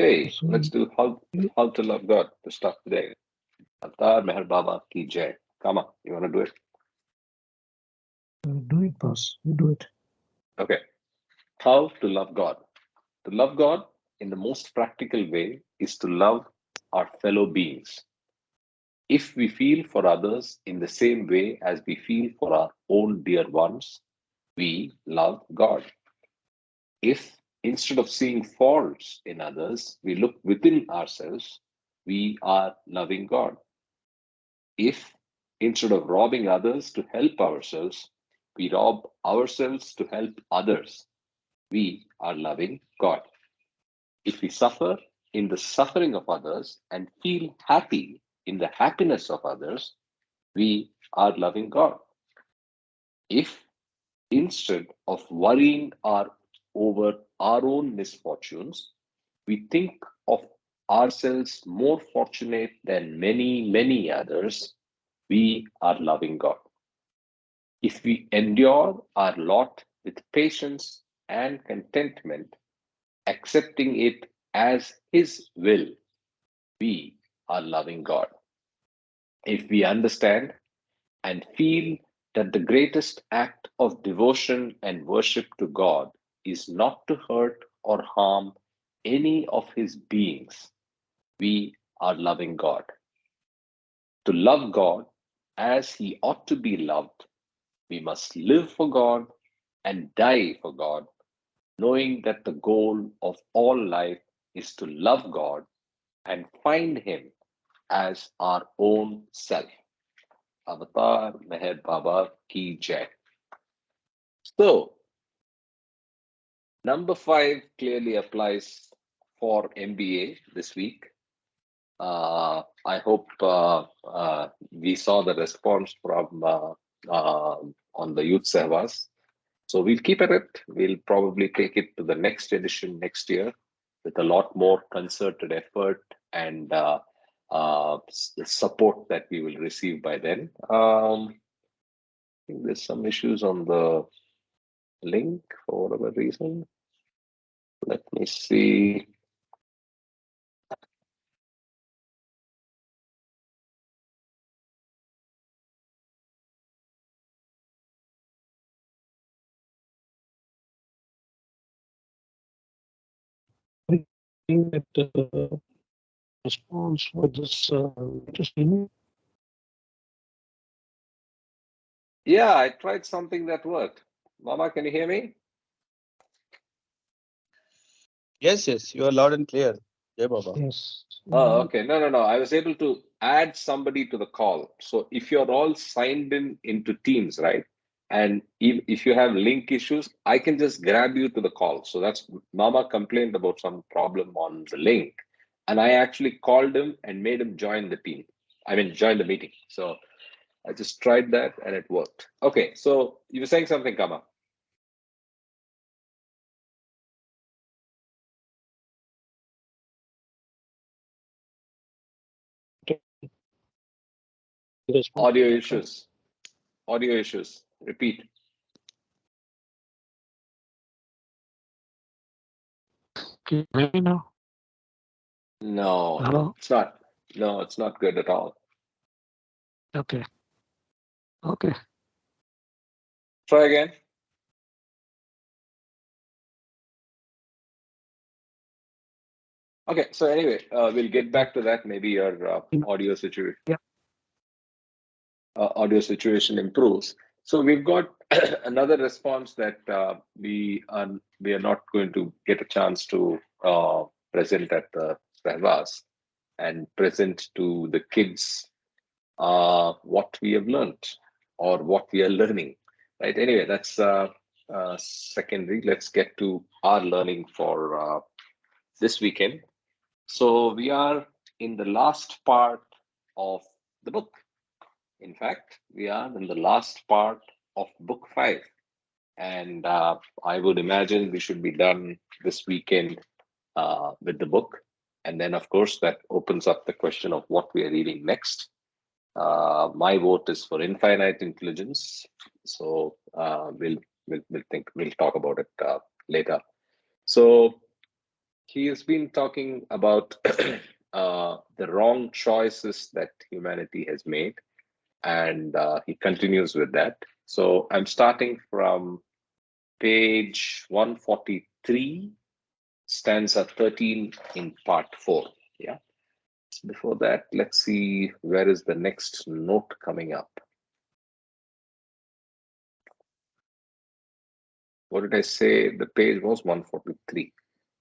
Hey, So let's do how to love God to start today. Avatar Meher Baba ki jai. Come on, you want to do it? do it, boss. You do it. Okay. How to love God. To love God in the most practical way is to love our fellow beings. If we feel for others in the same way as we feel for our own dear ones, we love God. If instead of seeing faults in others, we look within ourselves, we are loving God. If instead of robbing others to help ourselves, we rob ourselves to help others, we are loving God. If we suffer in the suffering of others and feel happy in the happiness of others, we are loving God. If instead of worrying over our own misfortunes, we think of ourselves more fortunate than many, many others, we are loving God. If we endure our lot with patience and contentment, accepting it as His will, we are loving God. If we understand and feel that the greatest act of devotion and worship to God is not to hurt or harm any of His beings, we are loving God. To love God as He ought to be loved, we must live for God and die for God, knowing that the goal of all life is to love God and find Him as our own self. Avatar Meher Baba Ki Jai. So, number five clearly applies for MBA this week. I hope we saw the response from on the Youth Sevas. So we'll keep at it. We'll probably take it to the next edition next year with a lot more concerted effort and support that we will receive by then. I think there's some issues on the link for whatever reason. Let me see. I think that response for this latest email. Yeah, I tried something that worked. Mama, can you hear me? Yes, yes, you are loud and clear. Jai Baba. Yes. Oh, okay. No, no, no. I was able to add somebody to the call. So if you're all signed in into Teams, right? And if you have link issues, I can just grab you to the call. So that's Mama complained about some problem on the link. And I actually called him and made him join the team. I mean, join the meeting. So I just tried that and it worked. Okay. So you were saying something, Kama. Response. Audio issues. Audio issues. Repeat. Okay, maybe now. No, Hello. it's not. No, it's not good at all. Okay. Okay. Try again. Okay, so anyway, we'll get back to that. Maybe your Yeah. audio situation improves. So we've got another response that we are not going to get a chance to present at the Sehvas and present to the kids what we have learned or what we are learning. Right. Anyway, that's secondary. Let's get to our learning for this weekend. So we are in the last part of the book. In fact, we are in the last part of book five. And I would imagine we should be done this weekend with the book. And then, of course, that opens up the question of what we are reading next. My vote is for infinite intelligence. So we'll talk about it later. So he has been talking about the wrong choices that humanity has made, and he continues with that. So I'm starting from page 143, stanza 13 in part 4. Yeah. Before that, let's see where is the next note coming up. What did I say? The page was 143.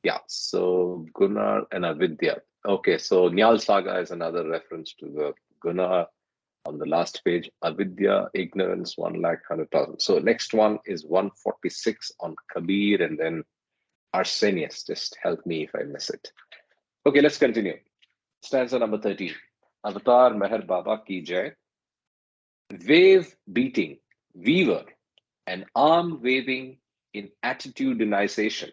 Yeah, so Gunnar and Avidya. Okay, so Nyal Saga is another reference to the Gunnar on the last page. Avidya, ignorance, 1,100,000. So next one is 146 on Kabir, and then Arsenius. Just help me if I miss it. Okay, let's continue. Stanza number 13. Avatar Meher Baba ki jai. Wave beating, weaver, and arm waving in attitudinization.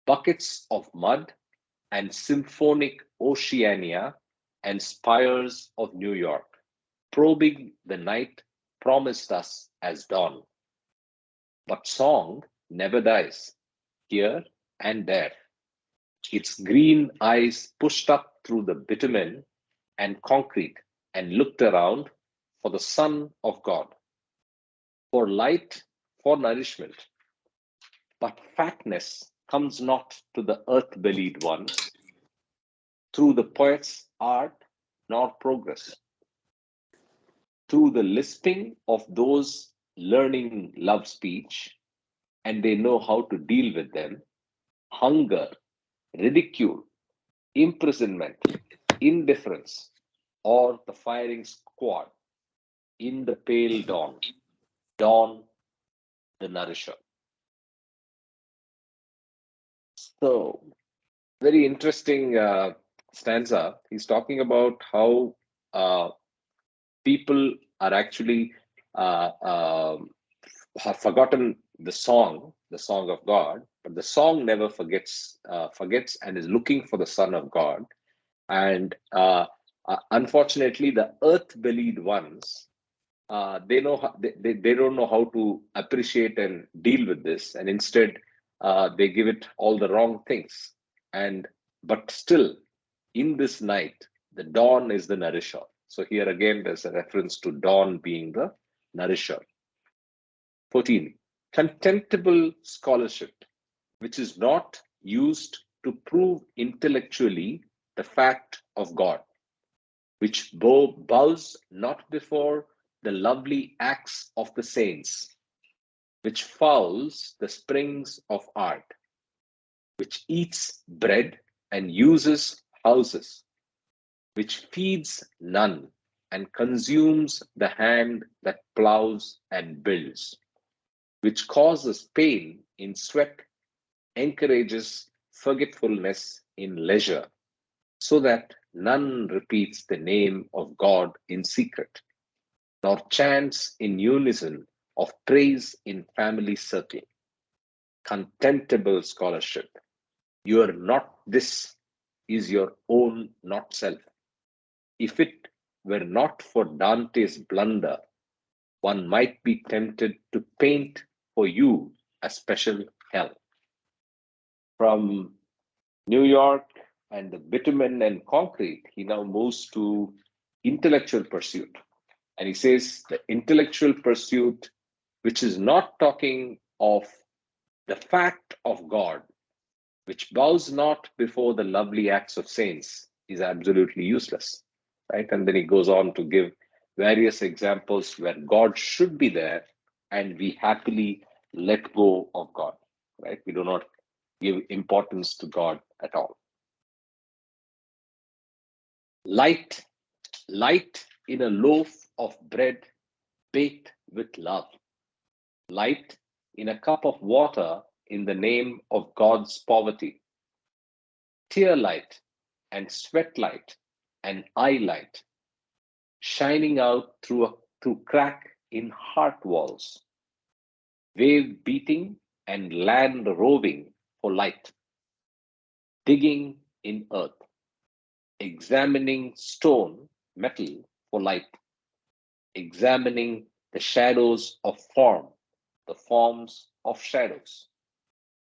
Buckets of mud and symphonic Oceania and spires of New York, probing the night promised us as dawn. But song never dies, here and there. Its green eyes pushed up through the bitumen and concrete and looked around for the Son of God, for light, for nourishment. But fatness comes not to the earth-bellied ones through the poet's art nor progress. Through the lisping of those learning love speech, and they know how to deal with them, hunger, ridicule, imprisonment, indifference, or the firing squad in the pale dawn, dawn the nourisher. So, very interesting stanza. He's talking about how people are actually have forgotten the song of God, but the song never forgets and is looking for the Son of God. And unfortunately, the earth-bellied ones, they know they don't know how to appreciate and deal with this, and instead they give it all the wrong things. And but still, in this night, the dawn is the nourisher. So here again, there's a reference to dawn being the nourisher. 14. Contemptible scholarship, which is not used to prove intellectually the fact of God, which bows not before the lovely acts of the saints, which fouls the springs of art, which eats bread and uses houses, which feeds none and consumes the hand that plows and builds, which causes pain in sweat, encourages forgetfulness in leisure, so that none repeats the name of God in secret, nor chants in unison of praise in family circle. Contemptible scholarship. You are not this, is your own not self. If it were not for Dante's blunder, one might be tempted to paint for you a special hell. From New York and the bitumen and concrete, he now moves to intellectual pursuit. And he says the intellectual pursuit, which is not talking of the fact of God, which bows not before the lovely acts of saints, is absolutely useless. Right? And then he goes on to give various examples where God should be there and we happily let go of God. Right? We do not give importance to God at all. Light, light in a loaf of bread baked with love. Light in a cup of water in the name of God's poverty. Tear light and sweat light and eye light shining out through crack in heart walls. Wave beating and land roving for light. Digging in earth. Examining stone, metal for light. Examining the shadows of form, the forms of shadows.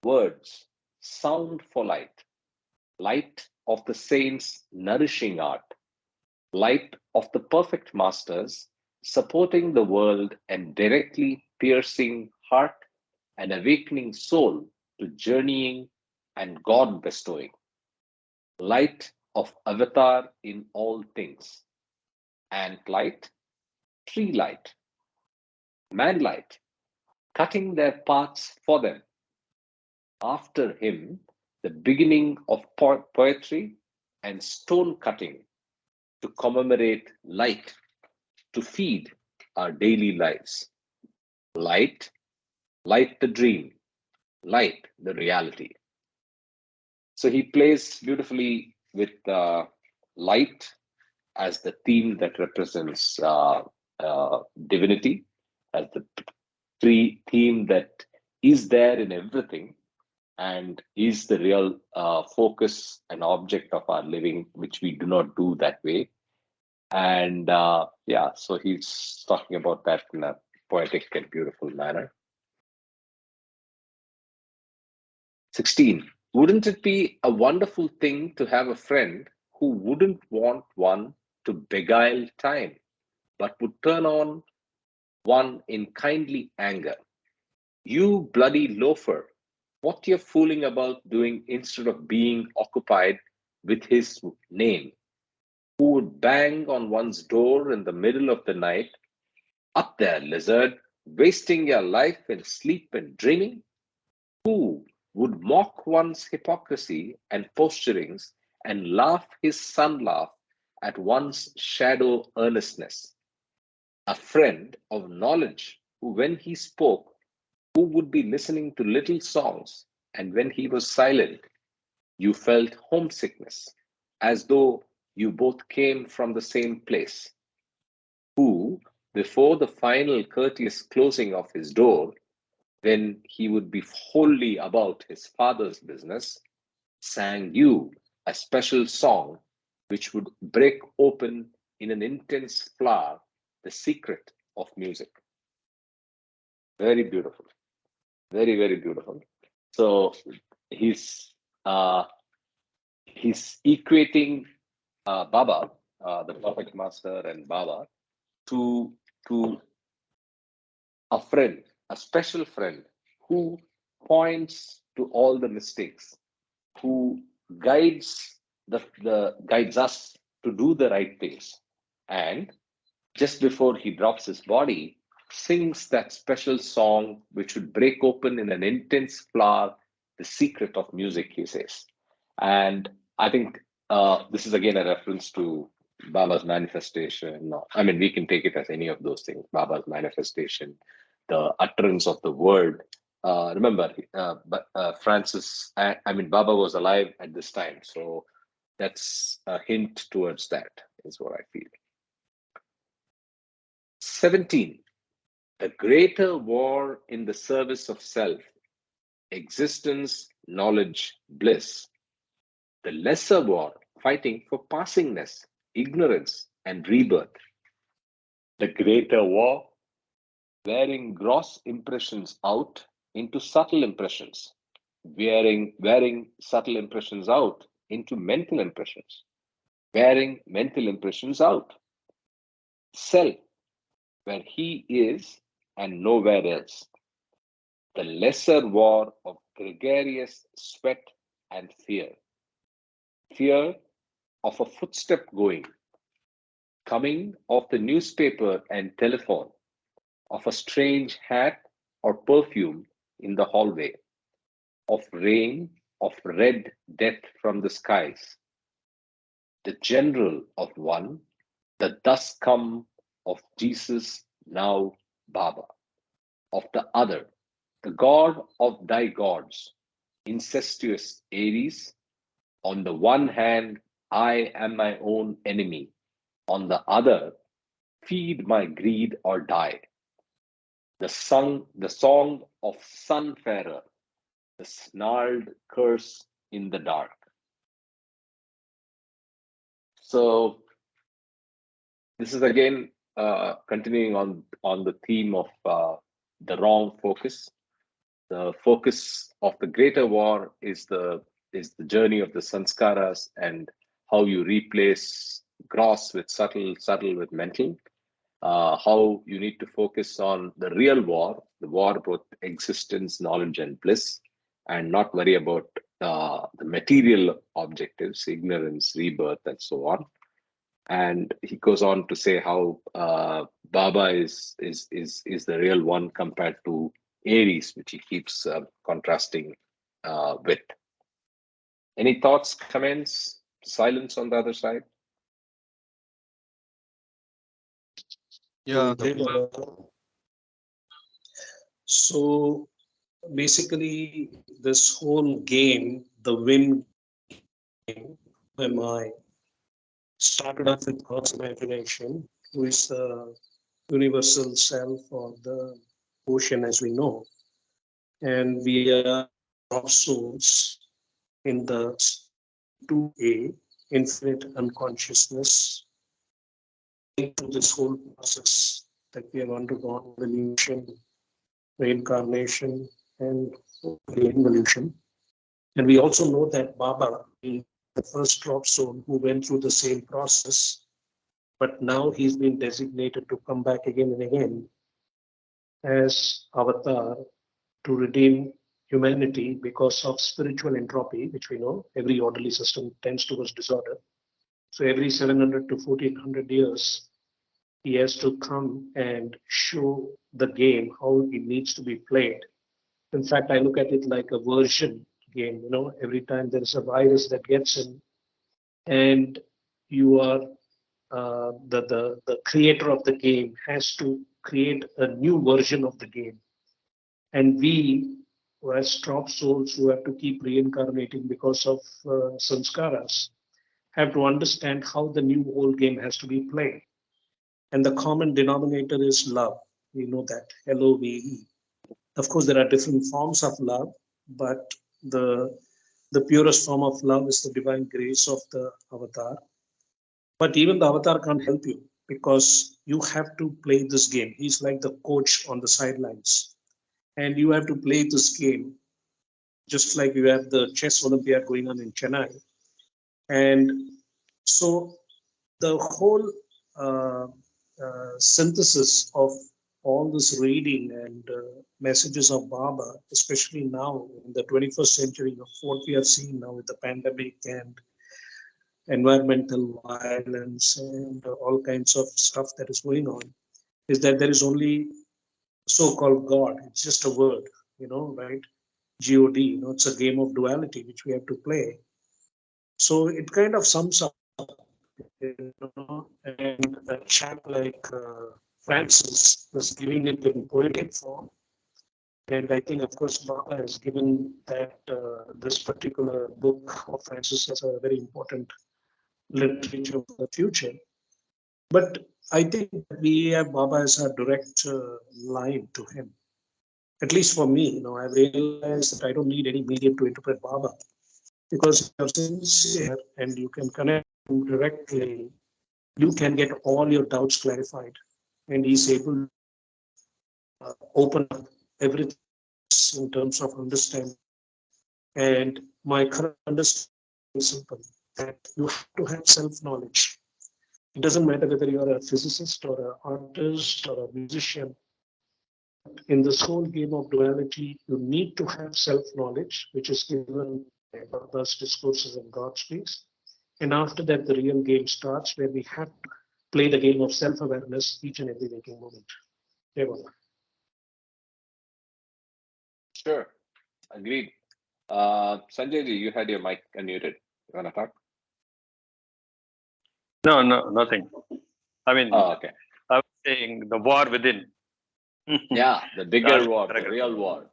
Words, sound for light, light of the saints' nourishing art, light of the perfect masters, supporting the world and directly piercing heart and awakening soul to journeying and God bestowing, light of avatar in all things, ant light, tree light, man light, cutting their paths for them. After him, the beginning of poetry and stone cutting to commemorate light, to feed our daily lives. Light, light the dream, light the reality. So he plays beautifully with light as the theme that represents divinity, as the theme that is there in everything and is the real focus and object of our living, which we do not do that way. And yeah, so he's talking about that in a poetic and beautiful manner. 16. Wouldn't it be a wonderful thing to have a friend who wouldn't want one to beguile time, but would turn on one in kindly anger? You bloody loafer, what you're fooling about doing instead of being occupied with his name, who would bang on one's door in the middle of the night. Up there, lizard, wasting your life in sleep and dreaming? Who would mock one's hypocrisy and posturings and laugh his sun laugh at one's shadow earnestness? A friend of knowledge who, when he spoke, who would be listening to little songs, and when he was silent, you felt homesickness, as though you both came from the same place, who, before the final courteous closing of his door, when he would be wholly about his father's business, sang you a special song which would break open in an intense flower the secret of music. Very beautiful. Very, very beautiful. So he's equating Baba, the perfect master, and Baba to a friend, a special friend who points to all the mistakes, who guides us to do the right things, and just before he drops his body, sings that special song which would break open in an intense flower the secret of music, he says. And I think this is again a reference to Baba's manifestation. I mean, we can take it as any of those things: Baba's manifestation, the utterance of the word. Remember, Francis, I mean, Baba was alive at this time. So that's a hint towards that, is what I feel. 17. The greater war in the service of self, existence, knowledge, bliss. The lesser war fighting for passingness, ignorance, and rebirth. The greater war wearing gross impressions out into subtle impressions, wearing subtle impressions out into mental impressions, wearing mental impressions out. Self, where he is and nowhere else. The lesser war of gregarious sweat and fear. Fear of a footstep going, coming of the newspaper and telephone, of a strange hat or perfume in the hallway, of rain, of red death from the skies. The general of one, the thus come of Jesus, now Baba. Of the other, the God of thy gods, incestuous Aries. On the one hand, I am my own enemy. On the other, feed my greed or die. The song of Sunfarer, the snarled curse in the dark. So this is again continuing on the theme of the wrong focus, The focus of the greater war is the journey of the sanskaras and how you replace gross with subtle, subtle with mental. How you need to focus on the real war, the war both existence, knowledge, and bliss, and not worry about the material objectives, ignorance, rebirth, and so on. And he goes on to say how Baba is the real one compared to Aries, which he keeps contrasting with. Any thoughts, comments, silence on the other side? Yeah, So basically, this whole game, the win game, am I, started off with God's imagination, who is the universal self or the ocean as we know. And we are drop souls in the 2A, infinite unconsciousness, into this whole process that we have undergone, evolution, reincarnation, and evolution. And we also know that Baba is the first drop soul who went through the same process, but now he's been designated to come back again and again as avatar to redeem humanity because of spiritual entropy, which we know every orderly system tends towards disorder. So every 700 to 1400 years, he has to come and show the game how it needs to be played. In fact, I look at it like a version game. Every time there's a virus that gets in, and you are the creator of the game has to create a new version of the game. And we, who as drop souls who have to keep reincarnating because of sanskaras, have to understand how the new whole game has to be played. And the common denominator is love. We know that, LOVE. Of course, there are different forms of love, but the purest form of love is the divine grace of the avatar. But even the avatar can't help you because you have to play this game. He's like the coach on the sidelines. And you have to play this game just like you have the chess Olympiad going on in Chennai. And so the whole uh, synthesis of all this reading and messages of Baba, especially now in the 21st century of what we are seeing now with the pandemic and environmental violence and all kinds of stuff that is going on, is that there is only so-called God. It's just a word, right? God, it's a game of duality which we have to play. So it kind of sums up, and a chap like Francis was giving it in poetic form. And I think, of course, Baba has given that this particular book of Francis as a very important literature for the future. But I think we have Baba as a direct line to him. At least for me, I've realized that I don't need any medium to interpret Baba because you're sincere and you can connect directly. You can get all your doubts clarified, and he's able to open up everything in terms of understanding. And my current understanding is simple, that you have to have self-knowledge. It doesn't matter whether you're a physicist or an artist or a musician. In this whole game of duality, you need to have self-knowledge, which is given by Baba's discourses and God speaks. And after that, the real game starts, where we have to play the game of self-awareness each and every waking moment. Yeah, Sure, agreed. Sanjay ji, you had your mic unmuted. You want to talk? No, nothing. I mean, Oh, okay. I was saying the war within. Yeah, the bigger war, the real war.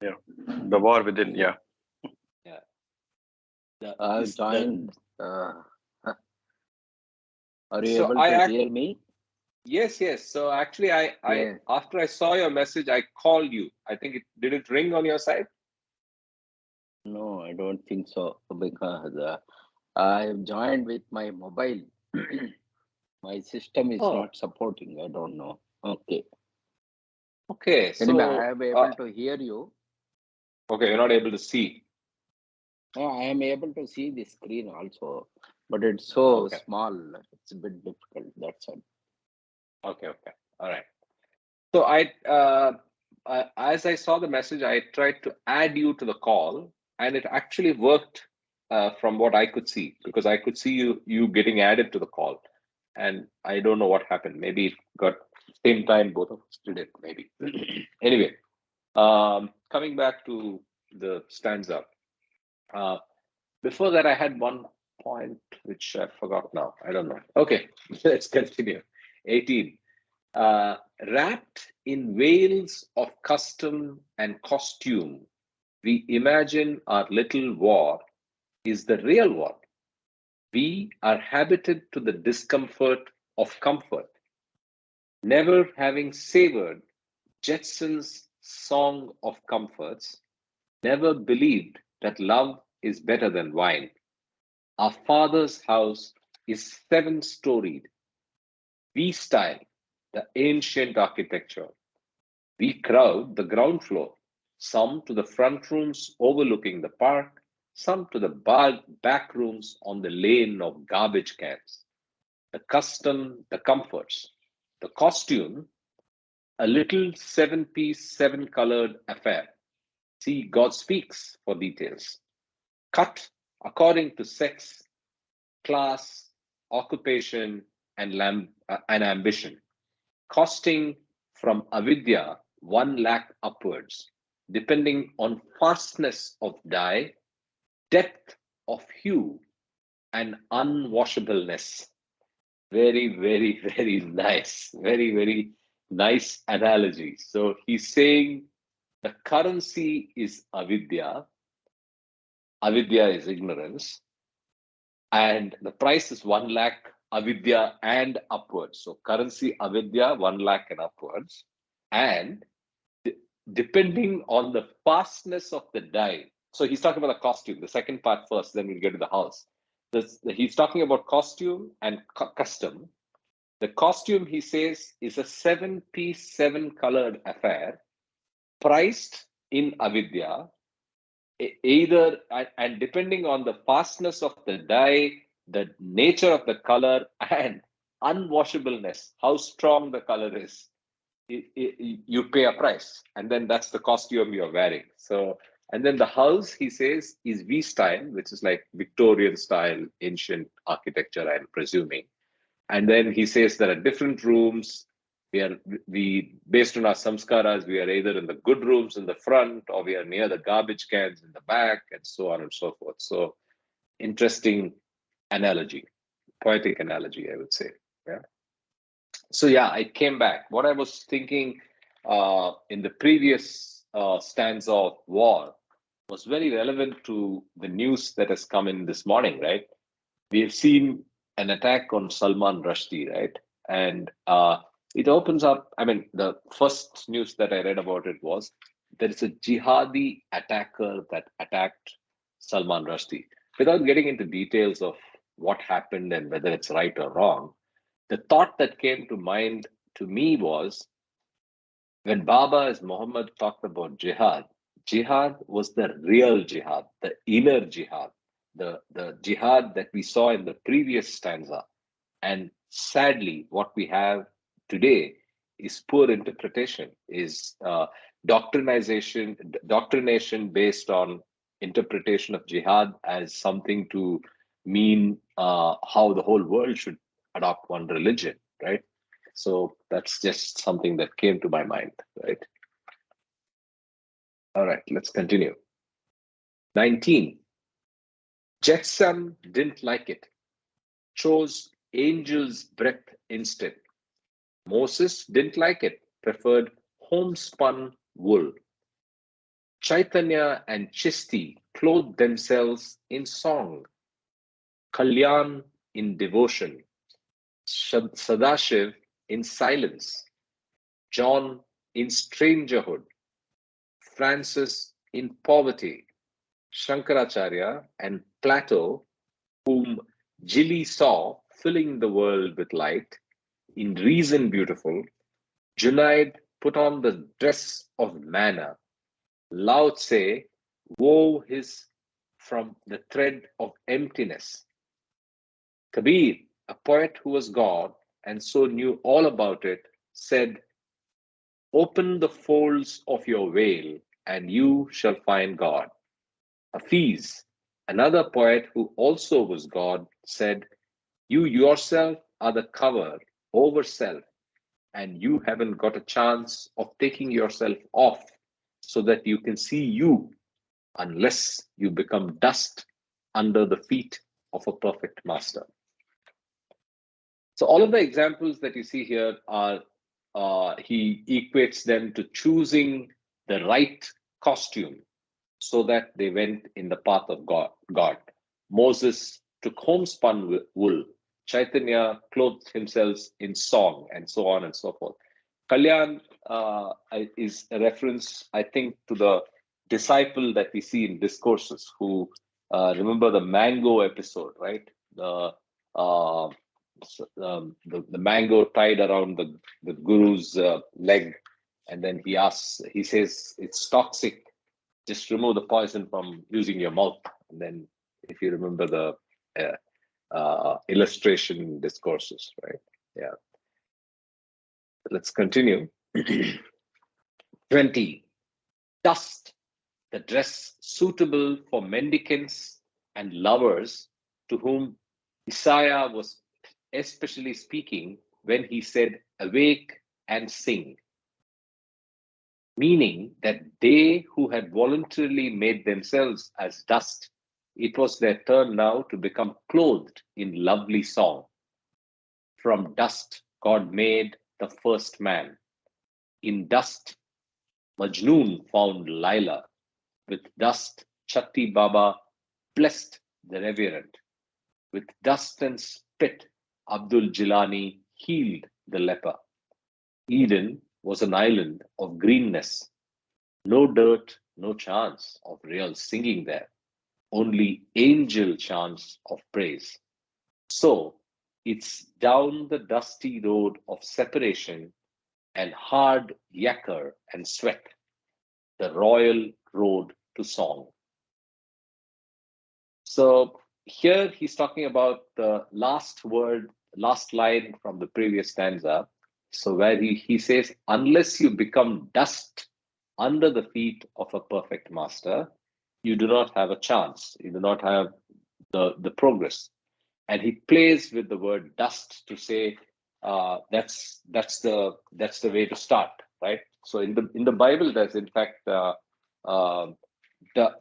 Yeah, the war within. Yeah. Yeah. I've joined. Are you So able to hear me? Yes, yes. So actually, Yeah. after I saw your message, I called you. I think did it ring on your side? No, I don't think so because I've joined with my mobile. My system is Oh, not supporting. I don't know. Okay. okay. Anyway, So I am able to hear you. Okay, you're not able to see. I am able to see the screen also, but it's so Okay. small. It's a bit difficult. That's all. Okay. All right. So as I saw the message, I tried to add you to the call, and it actually worked from what I could see, because I could see you getting added to the call, and I don't know what happened. Maybe it got same time both of us did it. Maybe. Anyway, coming back to the stanza. Uh, Before that, I had one point which I forgot now. I don't know. Okay, let's continue. 18. Wrapped in veils of custom and costume, we imagine our little war is the real war. We are habited to the discomfort of comfort, never having savored Jetson's song of comforts, never believed that love is better than wine. Our father's house is 7-storied. We style the ancient architecture. We crowd the ground floor, some to the front rooms overlooking the park, some to the back rooms on the lane of garbage cans. The custom, the comforts, the costume, a little 7-piece, 7-colored affair. See God Speaks for details. Cut according to sex, class, occupation, and ambition, costing from avidya 1 lakh upwards, depending on fastness of dye, depth of hue, and unwashableness. Very, very, very nice. Very, very nice analogy. So he's saying the currency is avidya, avidya is ignorance, and the price is 1 lakh avidya and upwards. So currency avidya 1 lakh and upwards, and depending on the fastness of the dye. So he's talking about the costume. The second part first, then we'll get to the house. He's talking about costume and custom. The costume, he says, is a 7-piece, 7-colored affair, priced in avidya, either, and depending on the fastness of the dye, the nature of the color, and unwashableness, how strong the color is, you pay a price, and then that's the costume you're wearing. So, and then the house, he says, is V style, which is like Victorian style, ancient architecture, I'm presuming. And then he says there are different rooms. We based on our samskaras, we are either in the good rooms in the front, or we are near the garbage cans in the back, and so on and so forth. So interesting analogy, poetic analogy, I would say. Yeah. So yeah, I came back. What I was thinking in the previous stanza of war was very relevant to the news that has come in this morning, right? We have seen an attack on Salman Rushdie, right? And it opens up, I mean, the first news that I read about it was there is a jihadi attacker that attacked Salman Rushdie. Without getting into details of what happened and whether it's right or wrong, the thought that came to mind to me was when Baba as Muhammad talked about jihad, jihad was the real jihad, the inner jihad, the jihad that we saw in the previous stanza. And sadly, what we have today is poor interpretation, is doctrination based on interpretation of jihad as something to mean how the whole world should adopt one religion, right? So that's just something that came to my mind, right? All right, let's continue. 19. Jetson didn't like it, chose angel's breath instead. Moses didn't like it, preferred homespun wool. Chaitanya and Chisti clothed themselves in song, Kalyan in devotion, Sadashiv in silence, John in strangerhood, Francis in poverty, Shankaracharya and Plato, whom Gilly saw filling the world with light, in reason beautiful, Junaid put on the dress of manna, Lao Tse wove his from the thread of emptiness. Kabir, a poet who was God and so knew all about it, said, "Open the folds of your veil, and you shall find God." Hafiz, another poet who also was God, said, "You yourself are the cover over self, and you haven't got a chance of taking yourself off so that you can see you unless you become dust under the feet of a perfect master." So all of the examples that you see here are, he equates them to choosing the right costume so that they went in the path of God. Moses took homespun wool. Chaitanya clothed himself in song, and so on and so forth. Kalyan is a reference, I think, to the disciple that we see in discourses who remember the mango episode, right? Uh, the mango tied around the guru's leg, and then he says, "It's toxic. Just remove the poison from using your mouth." And then, if you remember the illustration discourses, right? Yeah. Let's continue. 20. Dust, the dress suitable for mendicants and lovers, to whom Isaiah was especially speaking when he said, "Awake and sing," meaning that they who had voluntarily made themselves as dust, it was their turn now to become clothed in lovely song. From dust, God made the first man. In dust, Majnun found Laila. With dust, Chatti Baba blessed the reverend. With dust and spit, Abdul Jilani healed the leper. Eden was an island of greenness. No dirt, no chance of real singing there. Only angel chants of praise. So it's down the dusty road of separation and hard yakka and sweat, the royal road to song. So here he's talking about the last word, last line from the previous stanza. So where he says, "Unless you become dust under the feet of a perfect master, you do not have a chance. You do not have the progress." And he plays with the word dust to say that's the way to start, right? So in the Bible, there's in fact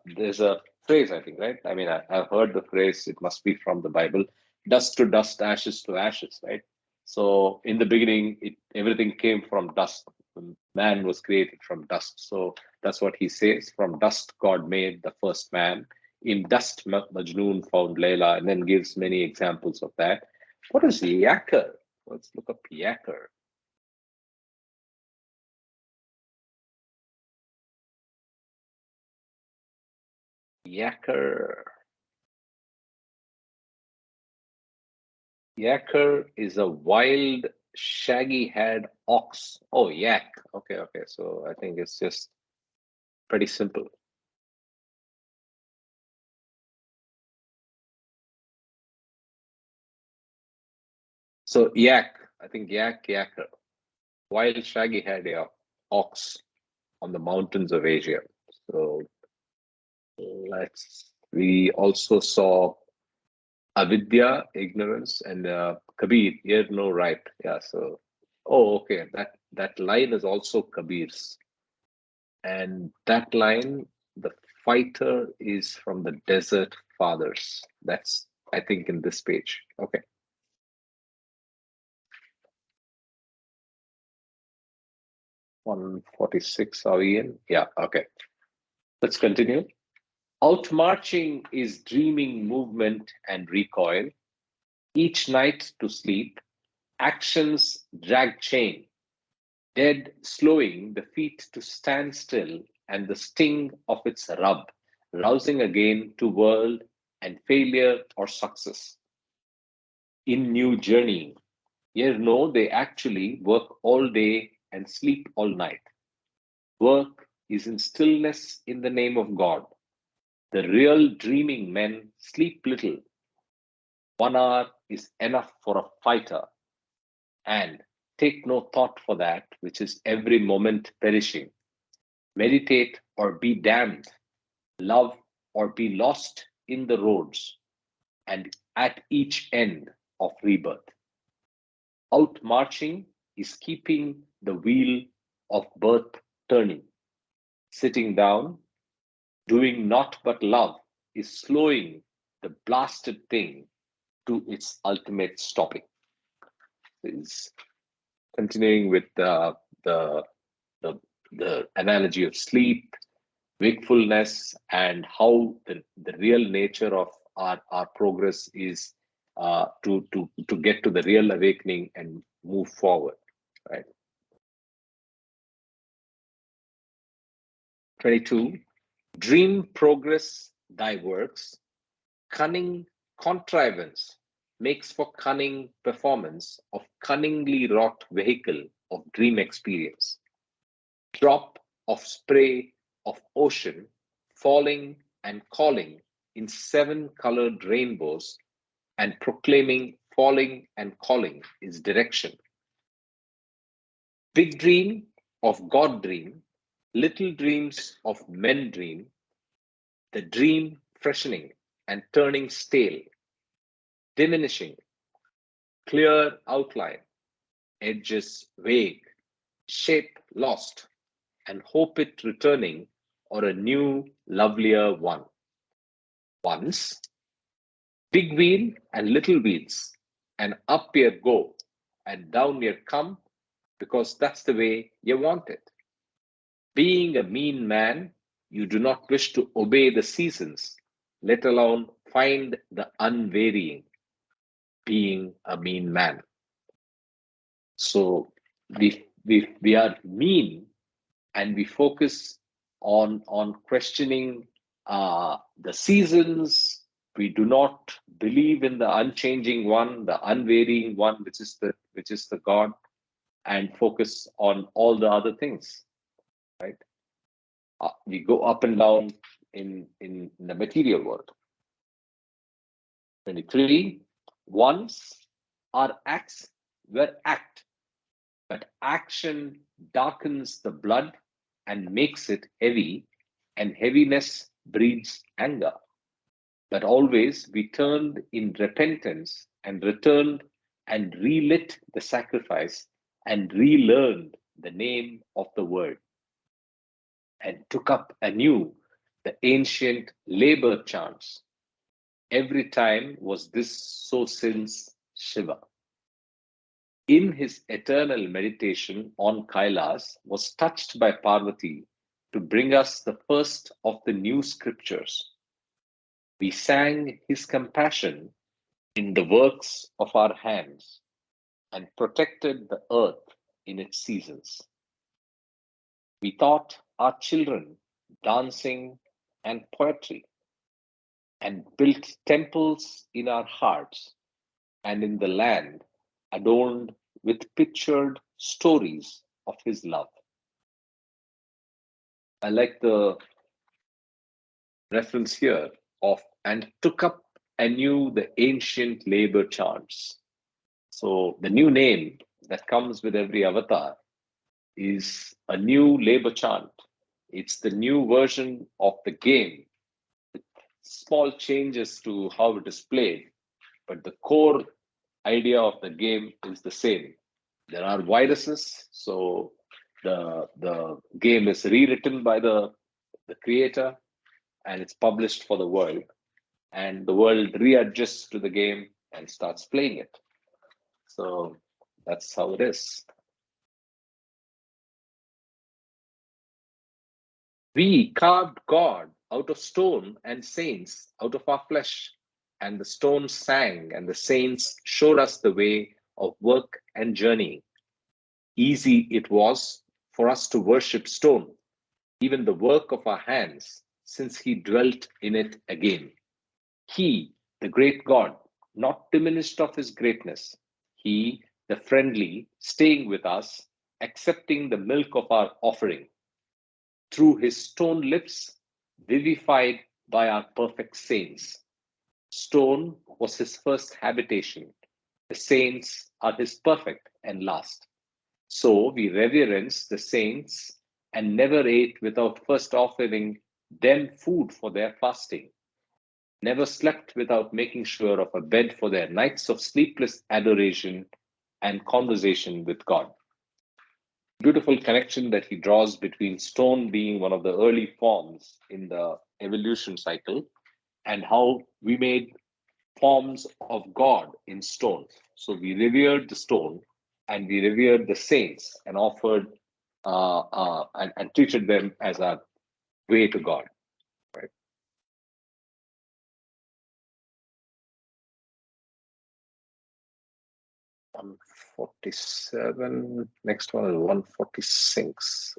there's a phrase, I think, right? I mean, I've heard the phrase. It must be from the Bible: "Dust to dust, ashes to ashes," right? So in the beginning, everything came from dust. Man was created from dust. So that's what he says. From dust, God made the first man. In dust, Majnun found Layla, and then gives many examples of that. What is yakar? Let's look up yakar. Yakar. Yakar is a wild, shaggy-haired ox. Oh, yak. Okay, okay. So I think it's just pretty simple. So yak, I think yakar. Wild, shaggy-haired ox on the mountains of Asia. So we also saw avidya, ignorance, and Kabir, here no right. Yeah, so, oh, okay, that line is also Kabir's. And that line, the fighter is from the Desert Fathers. That's, I think, in this page. Okay. "146, are we in? Yeah, okay. Let's continue. Outmarching is dreaming movement and recoil. Each night to sleep, actions drag chain, dead slowing the feet to stand still, and the sting of its rub, rousing again to world and failure or success. In new journeying, here no, they actually work all day and sleep all night. Work is in stillness in the name of God. The real dreaming men sleep little. 1 hour is enough for a fighter, and take no thought for that which is every moment perishing. Meditate or be damned, love or be lost in the roads, and at each end of rebirth. Out marching is keeping the wheel of birth turning. Sitting down, doing naught but love, is slowing the blasted thing to its ultimate stopping. Is continuing with the, the analogy of sleep, wakefulness, and how the real nature of our progress is to get to the real awakening and move forward, right? 22. Dream progress thy works, cunning contrivance makes for cunning performance of cunningly wrought vehicle of dream experience. Drop of spray of ocean falling and calling in 7 colored rainbows and proclaiming falling and calling is direction. Big dream of God dream, little dreams of men dream, the dream freshening and turning stale, diminishing, clear outline, edges vague, shape lost, and hope it returning or a new, lovelier one. Once, big wheel and little wheels, and up you go, and down you come, because that's the way you want it. Being a mean man, you do not wish to obey the seasons, let alone find the unvarying. Being a mean man. So we are mean, and we focus on questioning the seasons. We do not believe in the unchanging one, the unvarying one, which is the God, and focus on all the other things, right? We go up and down in the material world. 23. Once our acts were act, but action darkens the blood and makes it heavy, and heaviness breeds anger. But always we turned in repentance and returned and relit the sacrifice and relearned the name of the word and took up anew the ancient labor chants. Every time was this so since Shiva. In his eternal meditation on Kailas, was touched by Parvati to bring us the first of the new scriptures. We sang his compassion in the works of our hands and protected the earth in its seasons. We taught our children dancing and poetry and built temples in our hearts and in the land adorned with pictured stories of his love. I like the reference here of and took up anew the ancient labor chants. So the new name that comes with every avatar is a new labor chant. It's the new version of the game with small changes to how it is played, but the core idea of the game is the same. There are viruses, so the game is rewritten by the creator and it's published for the world, and the world readjusts to the game and starts playing it. So that's how it is. We carved God out of stone and saints out of our flesh, and the stones sang and the saints showed us the way of work and journey. Easy it was for us to worship stone, even the work of our hands, since he dwelt in it again. He, the great God, not diminished of his greatness, he, the friendly, staying with us, accepting the milk of our offering. Through his stone lips, vivified by our perfect saints. Stone was his first habitation. The saints are his perfect and last. So we reverence the saints and never ate without first offering them food for their fasting, never slept without making sure of a bed for their nights of sleepless adoration and conversation with God. Beautiful connection that he draws between stone being one of the early forms in the evolution cycle and how we made forms of God in stone. So we revered the stone and we revered the saints and offered and treated them as a way to God. Right? 147. Next one is 146.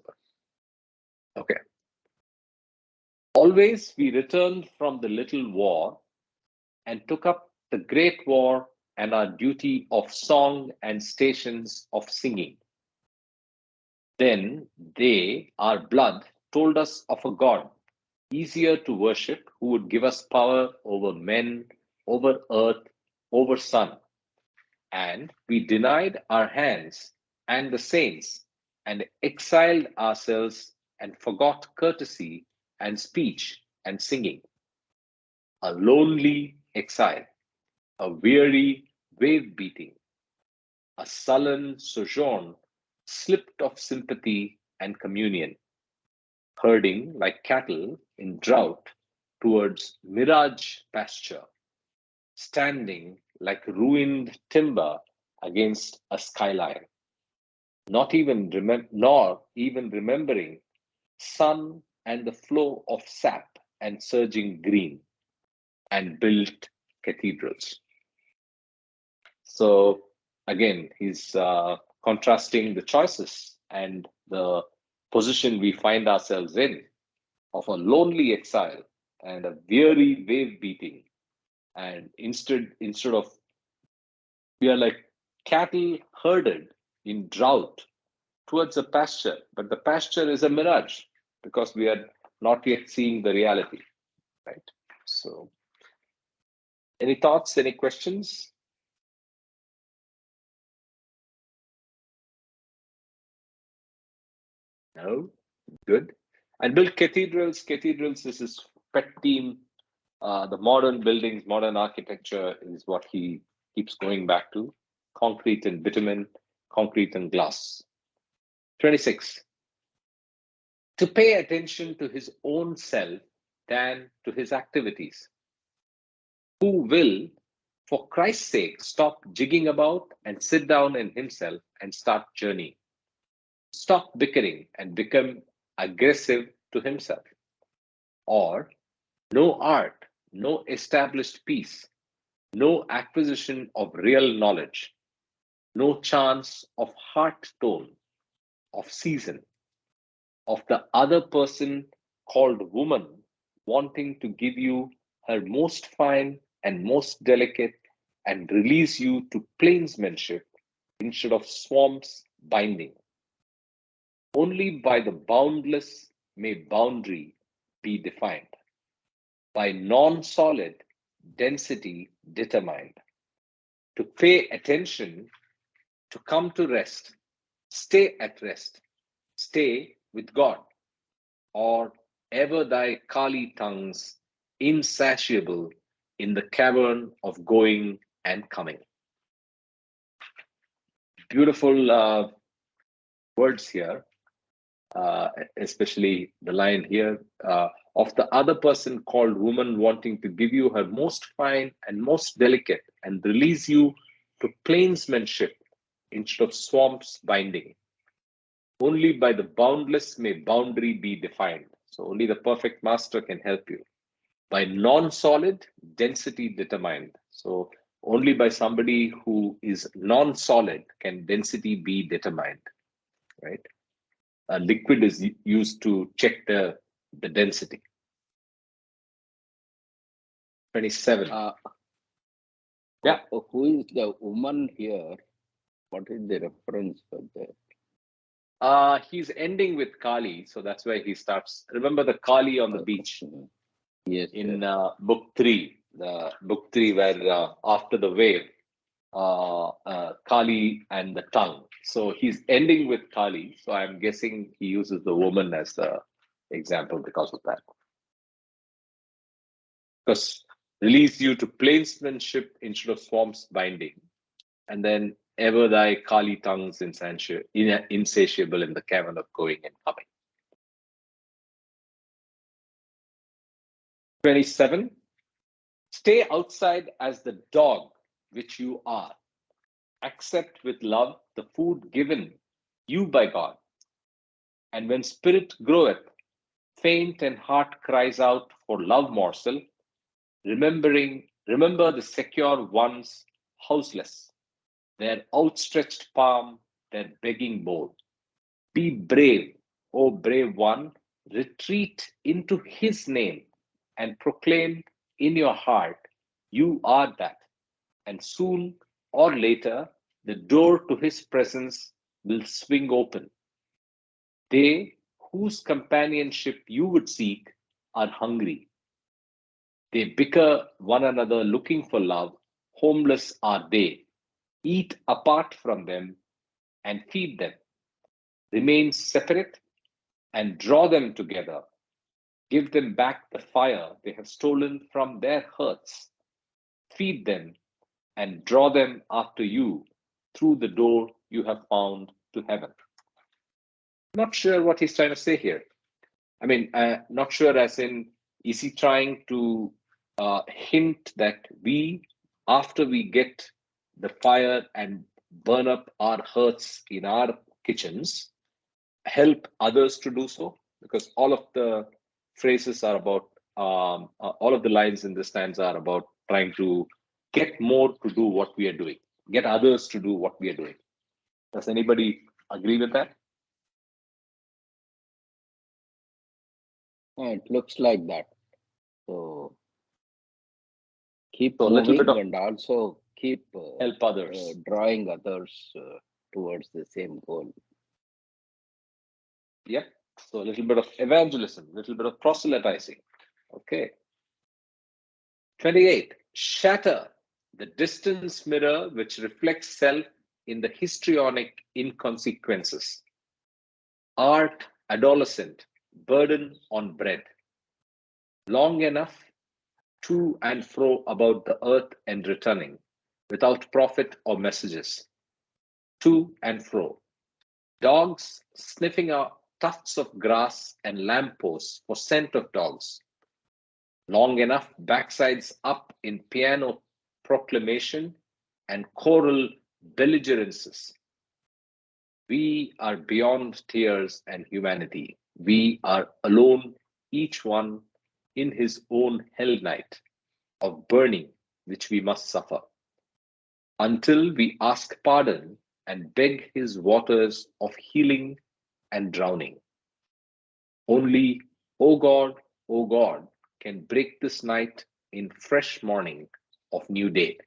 Okay. Always we returned from the little war and took up the great war and our duty of song and stations of singing. Then they, our blood, told us of a God easier to worship who would give us power over men, over earth, over sun. And we denied our hands and the saints and exiled ourselves and forgot courtesy and speech and singing. A lonely exile, a weary wave beating, a sullen sojourn slipped of sympathy and communion, herding like cattle in drought towards mirage pasture, standing like ruined timber against a skyline, nor even remembering sun and the flow of sap and surging green, and built cathedrals. So again, he's contrasting the choices and the position we find ourselves in of a lonely exile and a weary wave beating. And instead of we are like cattle herded in drought towards a pasture, but the pasture is a mirage because we are not yet seeing the reality, right? So, any thoughts, any questions? No? Good. And build cathedrals. Cathedrals is his pet theme. The modern buildings, modern architecture is what he keeps going back to. Concrete and bitumen, concrete and glass. 26. To pay attention to his own self than to his activities. Who will, for Christ's sake, stop jigging about and sit down in himself and start journeying. Stop bickering and become aggressive to himself. Or no art, no established peace, no acquisition of real knowledge, no chance of heart tone, of season, of the other person called woman wanting to give you her most fine and most delicate and release you to plainsmanship instead of swamps binding. Only by the boundless may boundary be defined, by non solid density determined. To pay attention, to come to rest, stay at rest, stay with God, or ever thy Kali tongues insatiable in the cavern of going and coming. Beautiful words here, especially the line here of the other person called woman wanting to give you her most fine and most delicate and release you to plainsmanship instead of swamps binding. Only by the boundless may boundary be defined. So only the perfect master can help you. By non-solid, density determined. So only by somebody who is non-solid can density be determined, right? A liquid is used to check the density. 27. Yeah. Who is the woman here? What is the reference for that? He's ending with Kali, so that's why he starts. Remember the Kali on the beach. Yes, in yes. book 3, where after the wave, Kali and the tongue. So he's ending with Kali. So I'm guessing he uses the woman as the example because of that. Because release you to plainsmanship instead of swamps binding, and then ever thy Kali tongues insatiable in the cavern of going and coming. 27. Stay outside as the dog which you are. Accept with love the food given you by God. And when spirit groweth faint and heart cries out for love morsel, remember the secure ones houseless, their outstretched palm, their begging bowl. Be brave, O brave one, retreat into his name and proclaim in your heart, you are that. And soon or later, the door to his presence will swing open. They whose companionship you would seek are hungry. They bicker one another looking for love. Homeless are they. Eat apart from them and feed them. Remain separate and draw them together. Give them back the fire they have stolen from their hearts. Feed them and draw them after you through the door you have found to heaven. Not sure what he's trying to say here. I mean, not sure as in, is he trying to hint that we, after we get the fire and burn up our hearts in our kitchens, help others to do so? Because all of the phrases are about, all of the lines in this stanza are about trying to get more to do what we are doing, get others to do what we are doing. Does anybody agree with that? It looks like that. So keep So a little bit moving of and also keep help others. drawing others towards the same goal. Yep. So a little bit of evangelism, a little bit of proselytizing. Okay. 28. Shatter the distance mirror which reflects self in the histrionic inconsequences. Art adolescent, burden on bread. Long enough to and fro about the earth and returning, without profit or messages. To and fro. Dogs sniffing out tufts of grass and lampposts for scent of dogs. Long enough backsides up in piano proclamation and choral belligerences. We are beyond tears and humanity. We are alone, each one in his own hell night of burning which we must suffer, until we ask pardon and beg his waters of healing and drowning. Only, O God, can break this night in fresh morning of new day.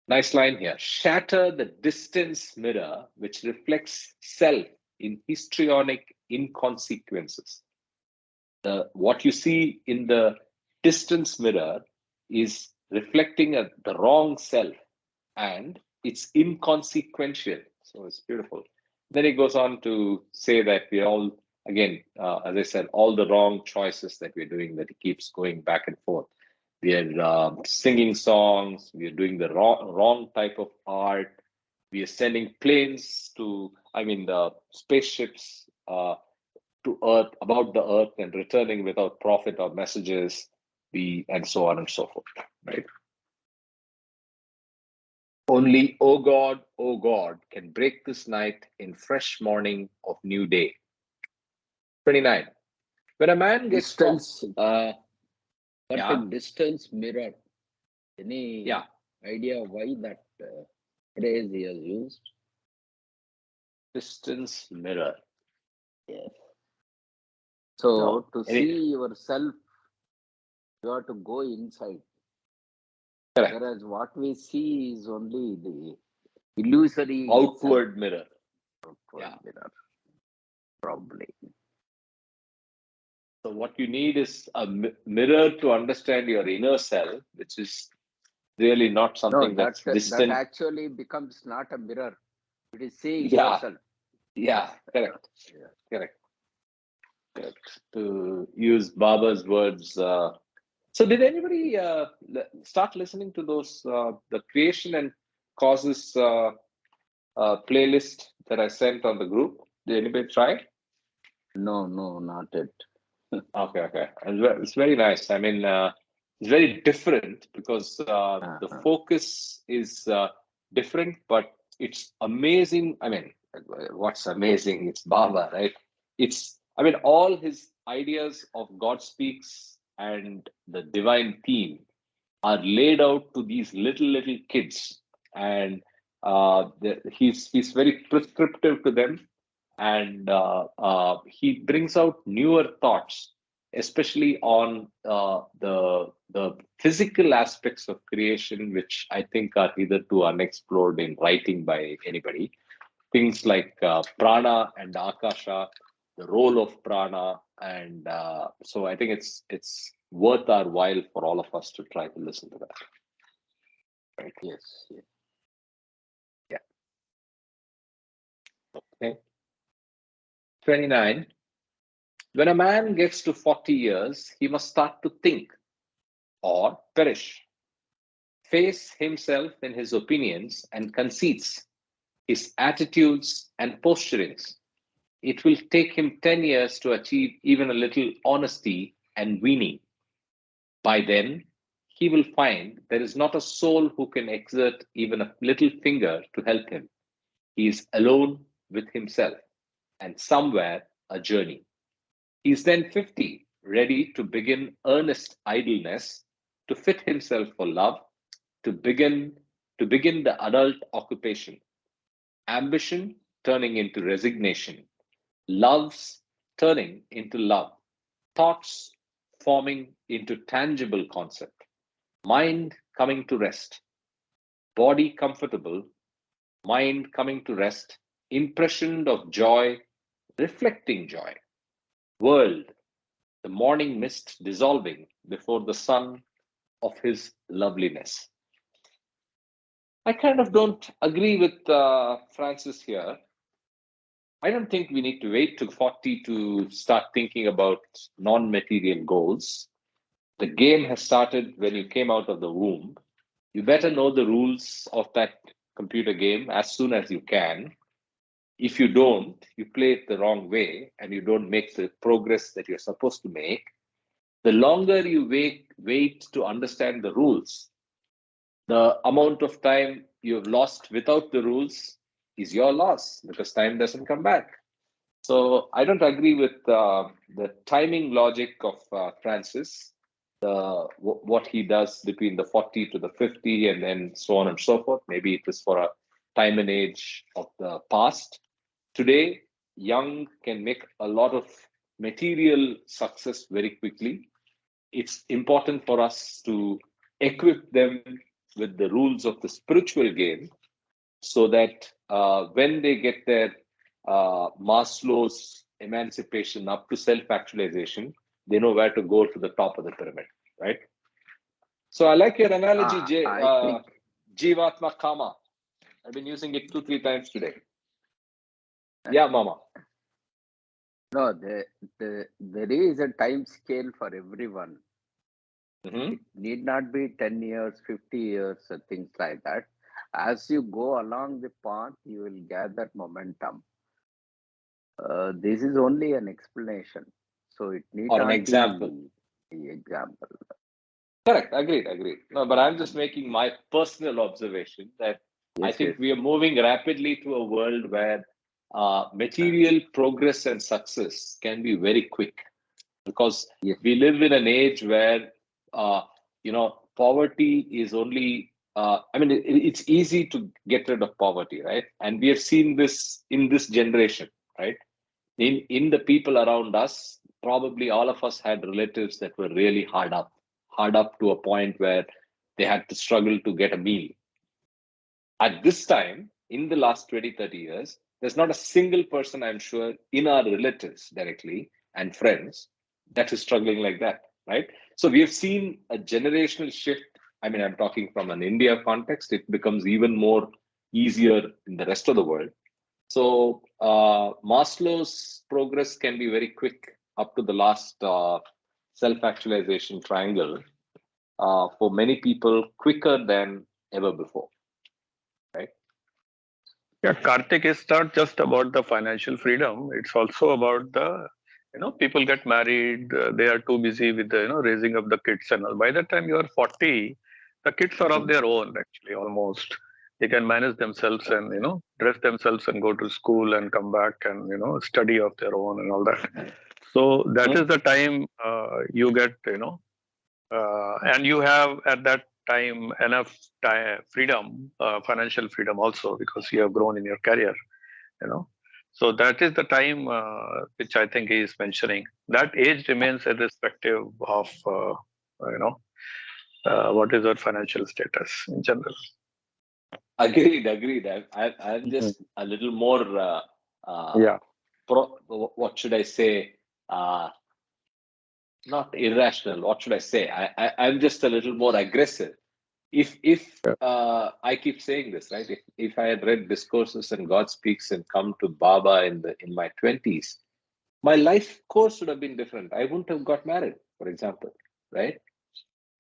Nice line here. Shatter the distance mirror which reflects self in histrionic inconsequences. What you see in the distance mirror is reflecting the wrong self, and it's inconsequential. So it's beautiful. Then he goes on to say that we all, again, as I said, all the wrong choices that we're doing, that he keeps going back and forth. We are singing songs, we are doing the wrong type of art, we are sending planes to, the spaceships to Earth, about the Earth, and returning without profit or messages, and so on and so forth, right? Only, O God, can break this night in fresh morning of new day. 29. When a man gets Distance, but Yeah. distance mirror. Any idea why that phrase he has used? Distance mirror. Yes. So No. to see yourself, you have to go inside. Correct. Whereas what we see is only the illusory Outward mirror. Outward mirror, probably. So what you need is a mirror to understand your inner self, which is really not No, something that's that distant. actually becomes not a mirror. It is seeing Yeah, yourself. yeah, correct, Yeah. correct, correct. To use Baba's words. So did anybody start listening to those the creation and causes playlist that I sent on the group? Did anybody try? No, not it. Okay, okay. And it's very nice. I mean, it's very different because the Uh-huh. focus is different, but it's amazing. I mean, what's amazing? It's Baba, right? I mean, all his ideas of God speaks and the divine theme are laid out to these little kids, and he's very prescriptive to them, and he brings out newer thoughts, especially on the physical aspects of creation, which I think are hitherto unexplored in writing by anybody. Things like prana and akasha, the role of prana, and so I think it's worth our while for all of us to try to listen to that. Right? Yes. Yes. Yeah. Okay. 29. When a man gets to 40 years, he must start to think or perish, face himself in his opinions and conceits, his attitudes and posturings. It will take him 10 years to achieve even a little honesty and weaning. By then, he will find there is not a soul who can exert even a little finger to help him. He is alone with himself and somewhere a journey. He is then 50, ready to begin earnest idleness, to fit himself for love, to begin the adult occupation. Ambition turning into resignation, loves turning into love, thoughts forming into tangible concept, mind coming to rest, body comfortable, mind coming to rest, impression of joy, reflecting joy, world, the morning mist dissolving before the sun of his loveliness. I kind of don't agree with Francis here. I don't think we need to wait to 40 to start thinking about non material goals. The game has started when you came out of the womb. You better know the rules of that computer game as soon as you can. If you don't, you play it the wrong way and you don't make the progress that you're supposed to make. The longer you wait to understand the rules, the amount of time you've lost without the rules is your loss because time doesn't come back. So I don't agree with the timing logic of Francis, what he does between the 40 to the 50 and then so on and so forth. Maybe it was for a time and age of the past. Today, young can make a lot of material success very quickly. It's important for us to equip them with the rules of the spiritual game so that when they get their Maslow's emancipation up to self-actualization, they know where to go to the top of the pyramid, right? So I like your analogy, I think Jivatma Kama. I've been using it 2-3 times today. Yeah, Mama. no. There is a time scale for everyone. Mm-hmm. It need not be 10 years, 50 years, things like that. As you go along the path, you will gather momentum. This is only an explanation, so it need Or an not be example. the example. Correct. Agreed. No, but I'm just making my personal observation that I Yes, think yes. we are moving rapidly to a world where material progress and success can be very quick because Yes. we live in an age where poverty is only I mean it's easy to get rid of poverty, right? And we have seen this in this generation, right? In the people around us, probably all of us had relatives that were really hard up to a point where they had to struggle to get a meal. At this time, in the last 20-30 years, there's not a single person, I'm sure, in our relatives directly and friends that is struggling like that, right? So we have seen a generational shift. I mean, I'm talking from an India context. It becomes even more easier in the rest of the world. So Maslow's progress can be very quick up to the last self-actualization triangle for many people quicker than ever before, right? Yeah, Karthik, is not just about the financial freedom. It's also about the, people get married. They are too busy with the, raising up the kids and all. By the time you are 40, the kids are of their own, actually, almost. They can manage themselves and, dress themselves and go to school and come back and, study of their own and all that. So that is the time you get, and you have at that time enough freedom, financial freedom also, because you have grown in your career, you know. So that is the time which I think he is mentioning. That age remains irrespective of, what is our financial status in general. Agreed. I'm Mhm. just a little more, Yeah. what should I say? Not irrational. What should I say? I'm just a little more aggressive. If Yeah. I keep saying this, right? If I had read discourses and God speaks and come to Baba in my 20s, my life course would have been different. I wouldn't have got married, for example, right?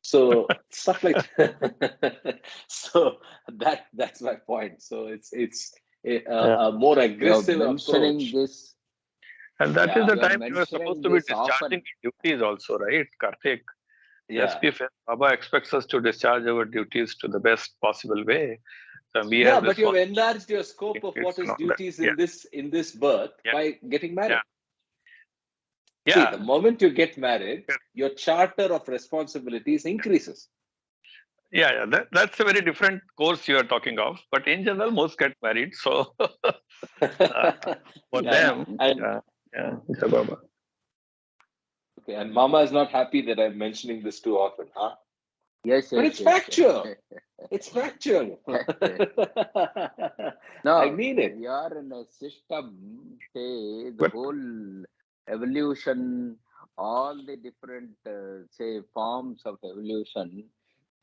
So stuff like that. So that's my point. So it's Yeah. a more You're aggressive mentioning approach. this. And that is Yeah, the You're time you are supposed mentioning to be this discharging often. your duties also, right, Karthik? Let's yeah. be fair. Baba expects us to discharge our duties to the best possible way. So we Yeah, have but you've responsibility. enlarged your scope of It's what is not that. duties Yeah, in this birth yeah, by getting yeah, married. See, yeah. the moment you get married, your charter of responsibilities increases. Yeah. That's a very different course you are talking of. But in general, most get married. So for and them, and it's a Baba. okay, and Mama is not happy that I'm mentioning this too often, huh? Yes, But yes, it's yes. factual. It's factual. I No, mean it. we are in a system, say, the But whole evolution, all the different, say, forms of evolution,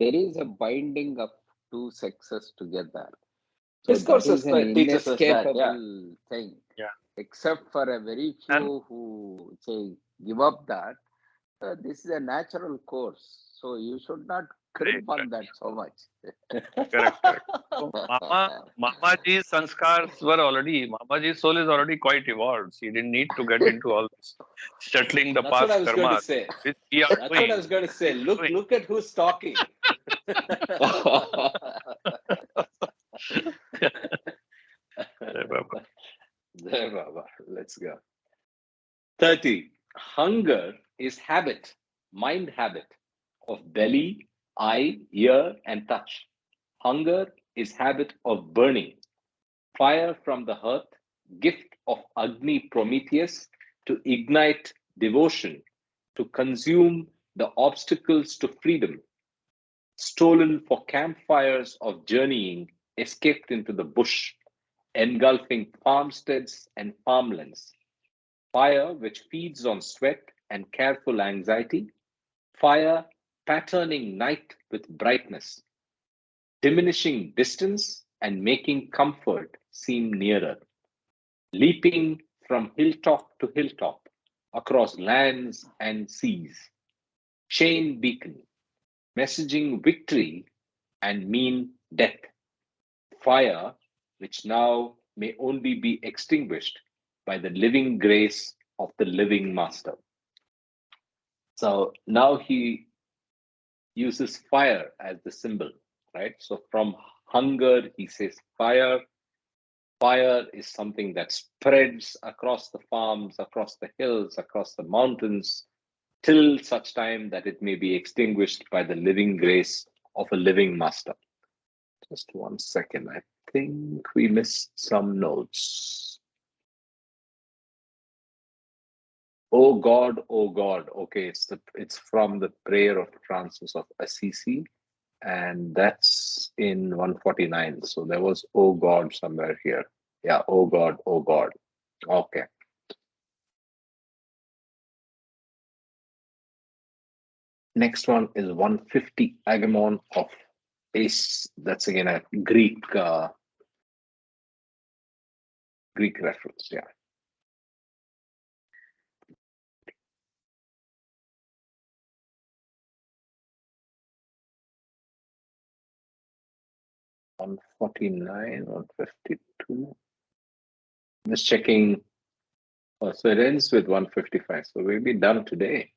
there is a binding of two sexes together. So that is Discourses an teaches us that. Yeah. inescapable thing, yeah, except for a very and few who say give up that. This is a natural course, so you should not crimp on that so much. correct. So Mamaji's sanskars were already, Mamaji's soul is already quite evolved. He didn't need to get into all this settling the That's what I past was going to karma, say. which we are That's what I doing. was going to say. Which we are Look at who's talking. doing. Jai Baba. There, Baba. Let's go. 30. Hunger is habit, mind habit of belly, eye, ear, and touch. Hunger is habit of burning. Fire from the hearth, gift of Agni Prometheus to ignite devotion, to consume the obstacles to freedom. Stolen for campfires of journeying, escaped into the bush, engulfing farmsteads and farmlands. Fire which feeds on sweat and careful anxiety. Fire patterning night with brightness, diminishing distance and making comfort seem nearer. Leaping from hilltop to hilltop, across lands and seas. Chain beacon, messaging victory and mean death. Fire which now may only be extinguished by the living grace of the living master. So now he uses fire as the symbol, right? So from hunger, he says fire. Fire is something that spreads across the farms, across the hills, across the mountains, till such time that it may be extinguished by the living grace of a living master. Just 1 second. I think we missed some notes. Oh God, oh God. Okay, it's from the prayer of Francis of Assisi, and that's in 149. So there was oh God somewhere here. Yeah, oh God, oh God. Okay. Next one is 150 Agamon of Ace. That's again a Greek reference. Yeah. On 49, 152. Just checking. Oh, so it ends with 155. So we'll be done today.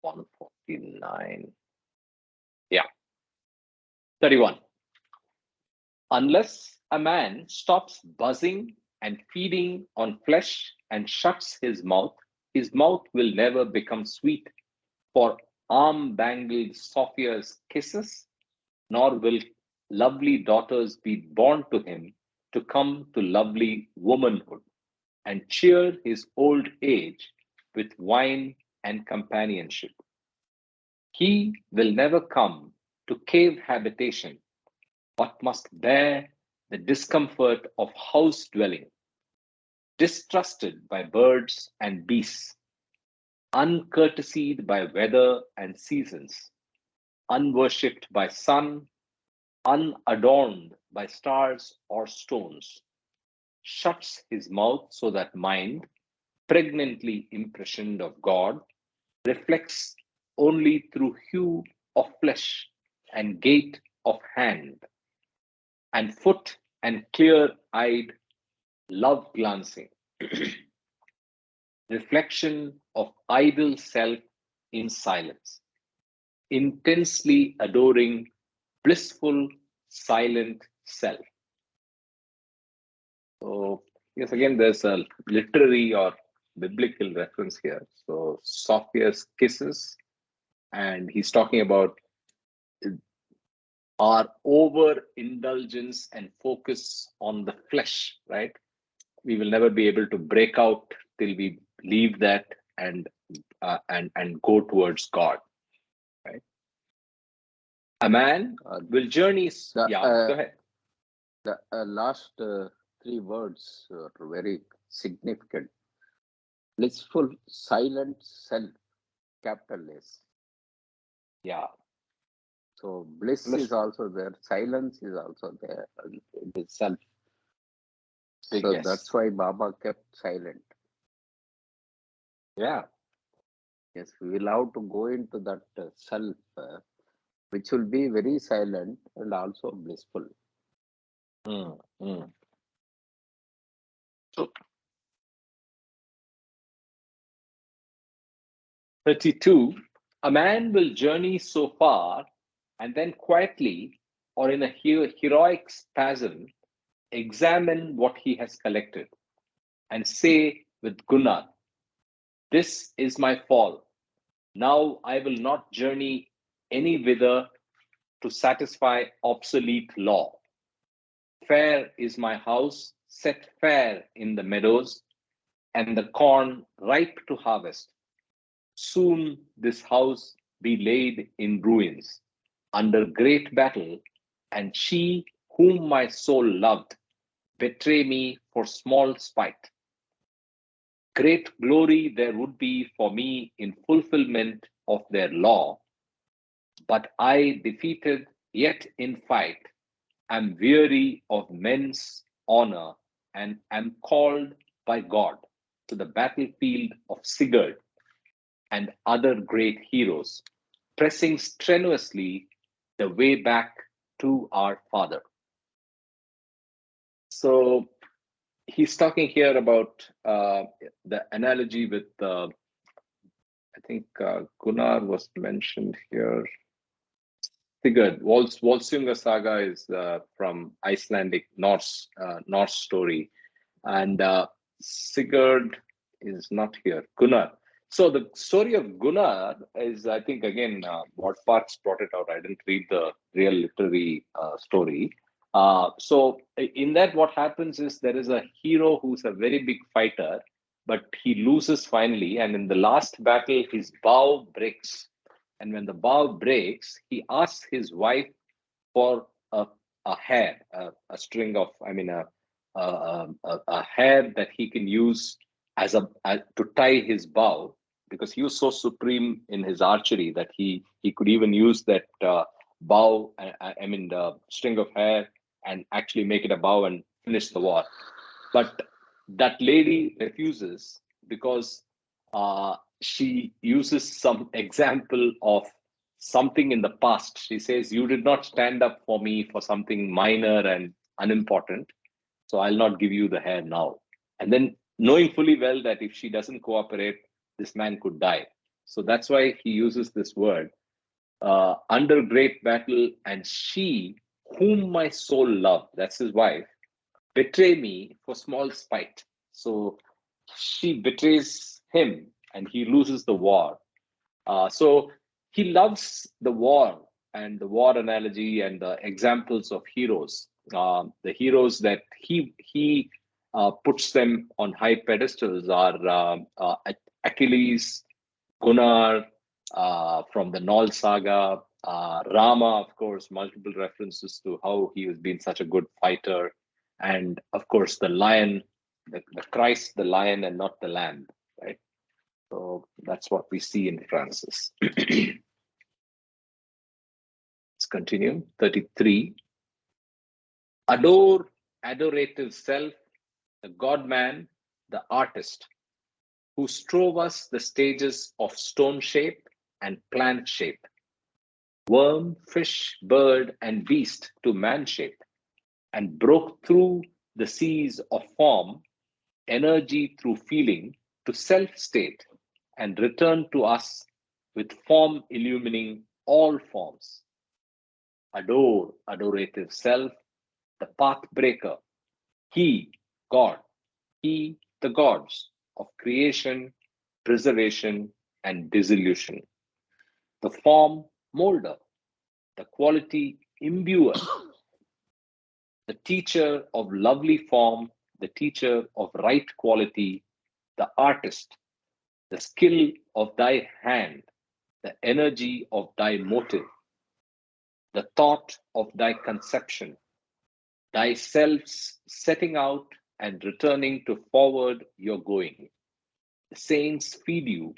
$149. Yeah. 31. Unless a man stops buzzing and feeding on flesh and shuts his mouth will never become sweet for arm-bangled Sophia's kisses, nor will lovely daughters be born to him to come to lovely womanhood and cheer his old age with wine and companionship. He will never come to cave habitation, but must bear the discomfort of house dwelling, distrusted by birds and beasts, uncourtesied by weather and seasons, unworshipped by sun, unadorned by stars or stones, shuts his mouth so that mind, pregnantly impressioned of God, reflects only through hue of flesh and gait of hand and foot and clear-eyed love glancing, reflection of idle self in silence, intensely adoring blissful silent self. So yes, again, there's a literary or biblical reference here. So Sophia's kisses, and he's talking about our overindulgence and focus on the flesh, right? We will never be able to break out till we leave that and go towards God, right? A man will journey. The, Yeah, go ahead. the last three words are very significant. Blissful silent self, capital S. Yeah. So bliss is also there, silence is also there, and it is self. Big So yes. that's why Baba kept silent. Yeah. Yes, we will have to go into that self, which will be very silent and also blissful. Mm, mm. So 32, a man will journey so far and then quietly or in a heroic spasm examine what he has collected and say with Gunnar, this is my fall. Now I will not journey any whither to satisfy obsolete law. Fair is my house, set fair in the meadows, and the corn ripe to harvest. Soon this house be laid in ruins, under great battle, and she whom my soul loved betray me for small spite. Great glory there would be for me in fulfillment of their law, but I, defeated yet in fight, am weary of men's honor and am called by God to the battlefield of Sigurd and other great heroes, pressing strenuously the way back to our Father. So he's talking here about the analogy with, I think Gunnar was mentioned here. Sigurd, Volsunga saga is from Icelandic Norse story, and Sigurd is not here. Gunnar. So the story of Gunnar is, I think, again, what Parks brought it out. I didn't read the real literary story. So in that, what happens is there is a hero who's a very big fighter, but he loses finally, and in the last battle, his bow breaks. And when the bow breaks, he asks his wife for a a hair, a string of, I mean, a hair that he can use to tie his bow, because he was so supreme in his archery that he could even use that bow, I mean, the string of hair, and actually make it a bow and finish the war. But that lady refuses because she uses some example of something in the past. She says, "You did not stand up for me for something minor and unimportant, so I'll not give you the hair now." And then, knowing fully well that if she doesn't cooperate, this man could die. So that's why he uses this word, under great battle, and she, whom my soul loved, that's his wife, betray me for small spite. So she betrays him and he loses the war. So he loves the war and the war analogy and the examples of heroes. The heroes that he puts them on high pedestals are Achilles, Gunnar, from the Nol saga, Rama, of course, multiple references to how he has been such a good fighter, and of course the lion, the Christ, the lion, and not the lamb, right? So that's what we see in Francis. Let's continue. 33. Adore, adorative self, the God man, the artist, who strove us the stages of stone shape and plant shape, worm, fish, bird, and beast to man shape, and broke through the seas of form, energy through feeling to self state, and returned to us with form illumining all forms. Adore, adorative self, the path breaker, he, God, he, the gods of creation, preservation, and dissolution, the form molder, the quality imbuer, the teacher of lovely form, the teacher of right quality, the artist, the skill of thy hand, the energy of thy motive, the thought of thy conception, thyself's setting out and returning to forward your going. The saints feed you,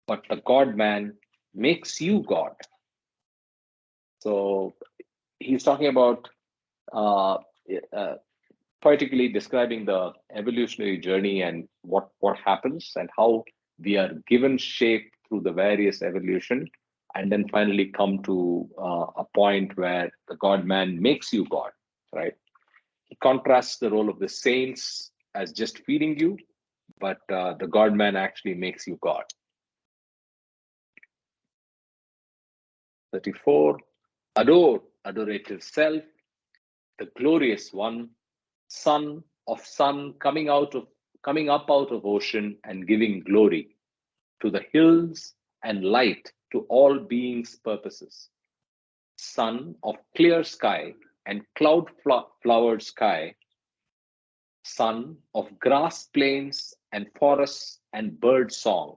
but the God man makes you God. So he's talking about uh, uh, poetically describing the evolutionary journey and what happens and how we are given shape through the various evolution, and then finally come to a point where the God man makes you God, right? He contrasts the role of the saints as just feeding you, but the God man actually makes you God. 34. Adore, adorative self, the glorious one, son of sun, coming up out of ocean and giving glory to the hills and light to all beings' purposes. Son of clear sky and cloud flowered sky, son of grass plains and forests and bird song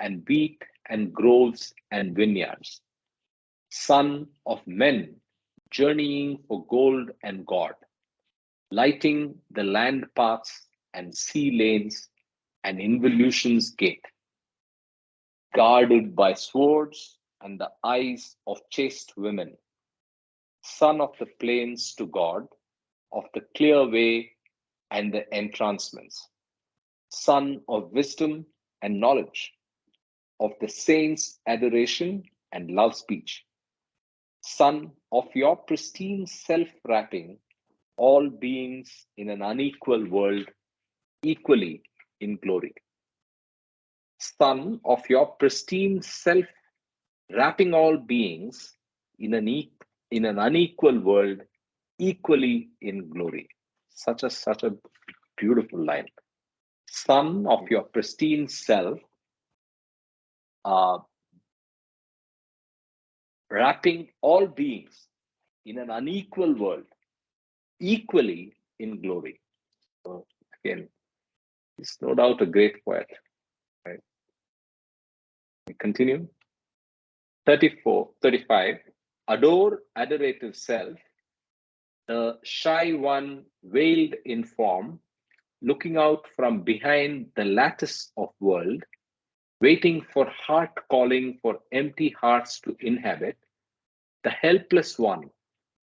and wheat and groves and vineyards, son of men journeying for gold and God, lighting the land paths and sea lanes and involution's gate, guarded by swords and the eyes of chaste women, son of the plains to God, of the clear way and the entrancements, son of wisdom and knowledge, of the saints' adoration and love speech, son of your pristine self wrapping all beings in an unequal world equally in glory. Son of your pristine self wrapping all beings in in an unequal world equally in glory. Such a beautiful line. Son of your pristine self, uh, wrapping all beings in an unequal world equally in glory. So again, he's no doubt a great poet. Right? We continue. 34, 35. Adore, adorative self, The shy one veiled in form, looking out from behind the lattice of world, waiting for heart calling for empty hearts to inhabit. The helpless one,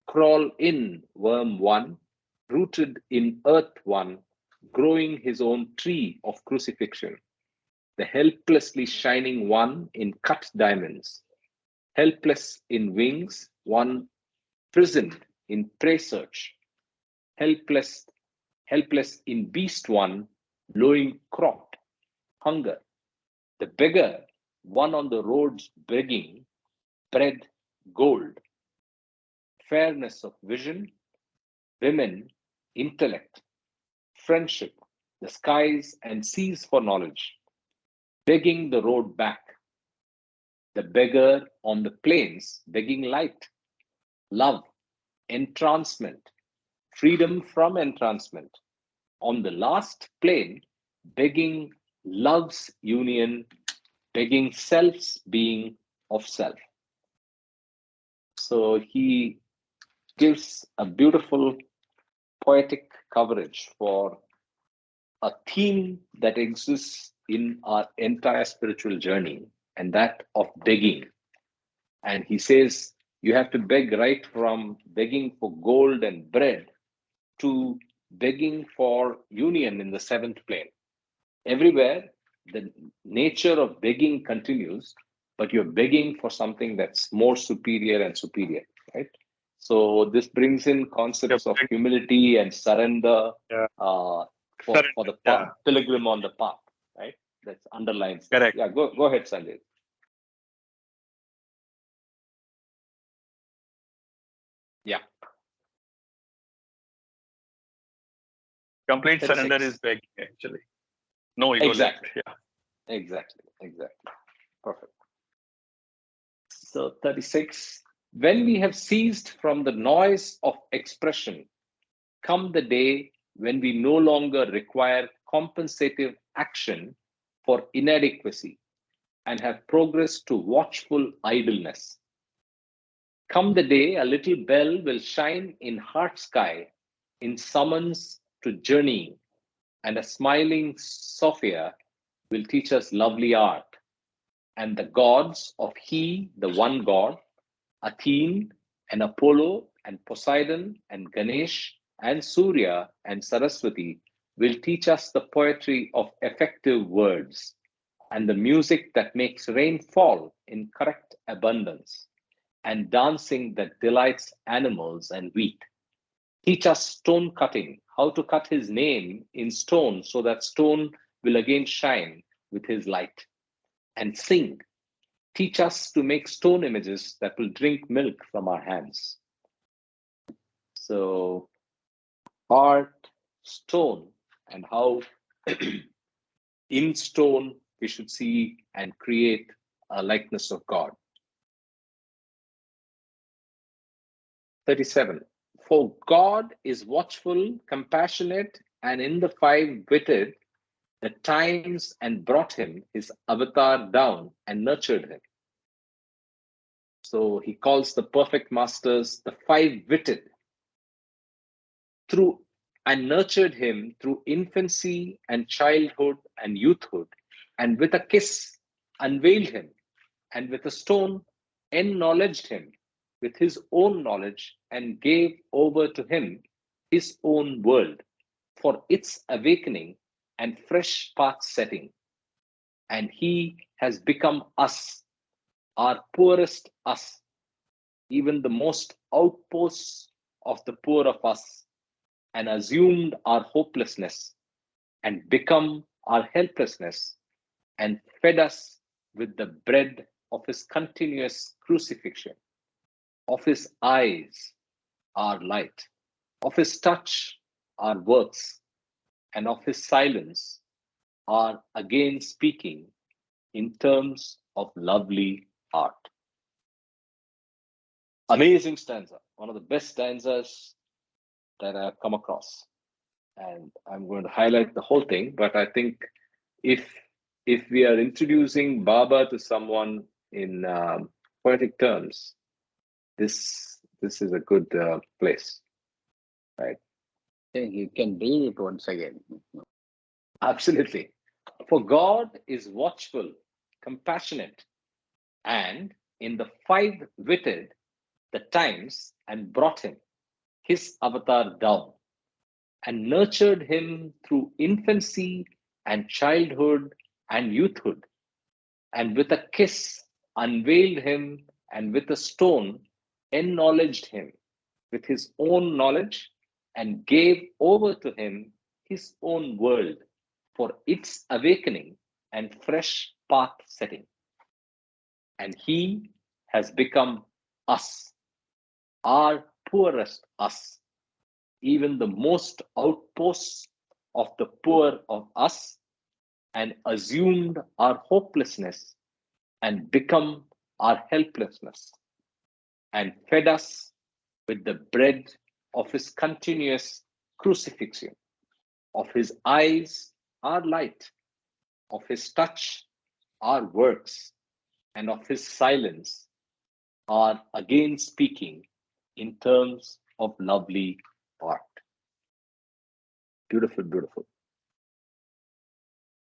crawl in worm one, rooted in earth one, growing his own tree of crucifixion. The helplessly shining one in cut diamonds, helpless in wings, one prisoned in prey search, helpless, helpless in beast one, lowing crop, hunger. The beggar, one on the roads begging, bread, gold, fairness of vision, women, intellect, friendship, the skies and seas for knowledge, begging the road back. The beggar on the plains, begging light, love, entrancement, freedom from entrancement. On the last plane, begging love's union, begging self's being of self. So he gives a beautiful poetic coverage for a theme that exists in our entire spiritual journey, and that of begging. And he says you have to beg right from begging for gold and bread to begging for union in the seventh plane. Everywhere, the nature of begging continues, but you're begging for something that's more superior and superior, right? So this brings in concepts of humility and surrender Yeah. for the path, pilgrim on the path, right? That's underlines. Correct. Yeah, go ahead, Sanjay. Yeah. Complete 36. surrender is begging, actually. No ego Exactly. left. Yeah. Exactly. Perfect. So 36. When we have ceased from the noise of expression, come the day when we no longer require compensative action for inadequacy and have progressed to watchful idleness. Come the day a little bell will shine in heart sky in summons to journeying, and a smiling Sophia will teach us lovely art, and the gods of He, the one God, Athene and Apollo and Poseidon and Ganesh and Surya and Saraswati will teach us the poetry of effective words and the music that makes rain fall in correct abundance and dancing that delights animals and wheat. Teach us stone cutting, how to cut his name in stone so that stone will again shine with his light. And sing, teach us to make stone images that will drink milk from our hands. So, art, stone, and how in stone we should see and create a likeness of God. 37. For God is watchful, compassionate, and in the five-witted, the times and brought him his avatar down and nurtured him. So he calls the perfect masters the five-witted, through and nurtured him through infancy and childhood and youthhood, and with a kiss unveiled him, and with a stone acknowledged him with his own knowledge, and gave over to him his own world for its awakening and fresh path setting. And he has become us, our poorest us, even the most outposts of the poor of us, and assumed our hopelessness and become our helplessness and fed us with the bread of his continuous crucifixion, of his eyes, our light, of his touch, our works, and of his silence, our again speaking in terms of lovely art. Amazing stanza, one of the best stanzas that I've come across. And I'm going to highlight the whole thing, but I think if we are introducing Baba to someone in poetic terms, this is a good place. Right. You can read it once again. Absolutely. For God is watchful, compassionate, and in the five witted the times and brought him, his avatar, down and nurtured him through infancy and childhood and youthhood, and with a kiss unveiled him, and with a stone acknowledged him with his own knowledge, and gave over to him his own world for its awakening and fresh path setting. And he has become us, our poorest us, even the most outposts of the poor of us, and assumed our hopelessness and become our helplessness, and fed us with the bread of his continuous crucifixion, of his eyes our light, of his touch our works, and of his silence are again speaking in terms of lovely art. Beautiful, beautiful.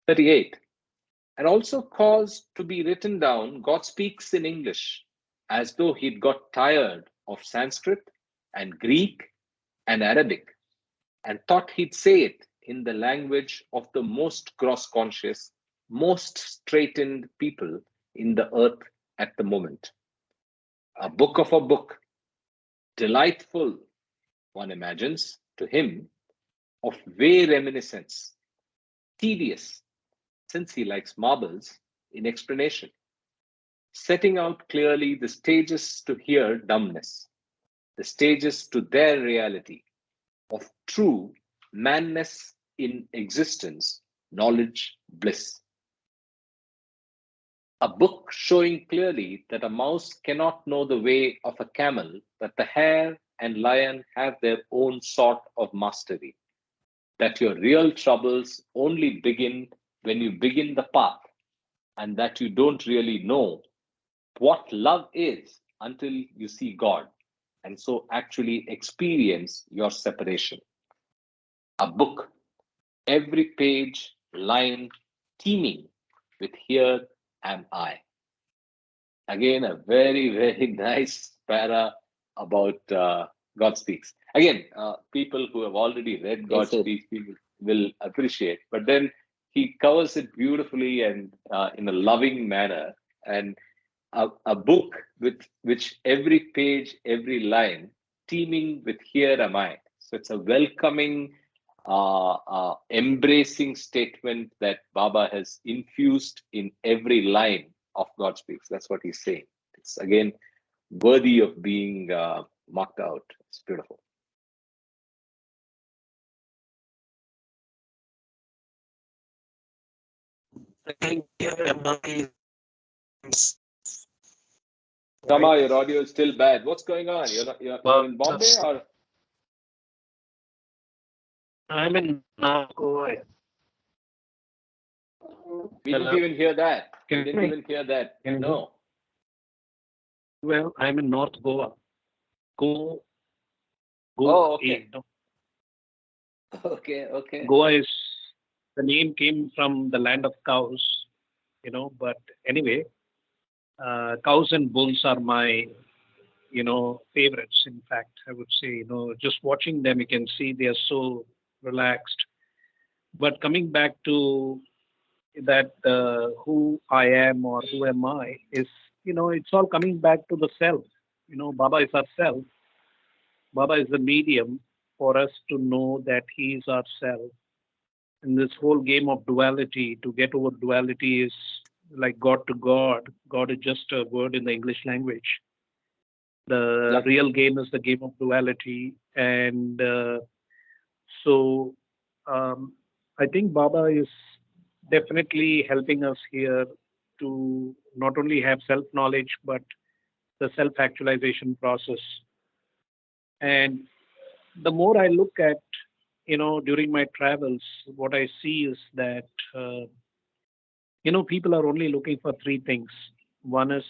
38. And also caused to be written down, God speaks in English as though he'd got tired of Sanskrit and Greek and Arabic, and thought he'd say it in the language of the most gross conscious, most straitened people in the earth at the moment. A book of a book, delightful, one imagines, to him, of vague reminiscence, tedious, since he likes marbles, in explanation, setting out clearly the stages to hear dumbness, the stages to their reality of true manness in existence, knowledge, bliss. A book showing clearly that a mouse cannot know the way of a camel, that the hare and lion have their own sort of mastery, that your real troubles only begin when you begin the path, and that you don't really know what love is until you see God, and so actually experience your separation. A book, every page, line teeming with here am I. Again, a very, very nice para about God Speaks. Again, people who have already read God Yes, sir. Speaks will appreciate, but then he covers it beautifully and in a loving manner. And a book with which every page, every line teeming with here am I. So it's a welcoming, embracing statement that Baba has infused in every line of God Speaks. That's what he's saying. It's again worthy of being marked out. It's beautiful. I think MRI is Rama, your audio is still bad. What's going on? You're in Bombay, or I'm in Goa. we didn't Hello. even hear that. Can We you didn't hear me? even hear that. Can you hear? No. Well, I'm in North Goa. Go, Oh, okay. no. Okay. Goa is the name came from the land of cows, But anyway, cows and bulls are my, favorites. In fact, I would say, just watching them, you can see they are so relaxed. But coming back to that, who I am or who am I is, it's all coming back to the self. Baba is our self. Baba is the medium for us to know that he is our self. And this whole game of duality, to get over duality is like God to God. God is just a word in the English language. The Yep. real game is the game of duality. And so I think Baba is definitely helping us here to not only have self knowledge, but the self actualization process. And the more I look at, during my travels, what I see is that, people are only looking for three things. One is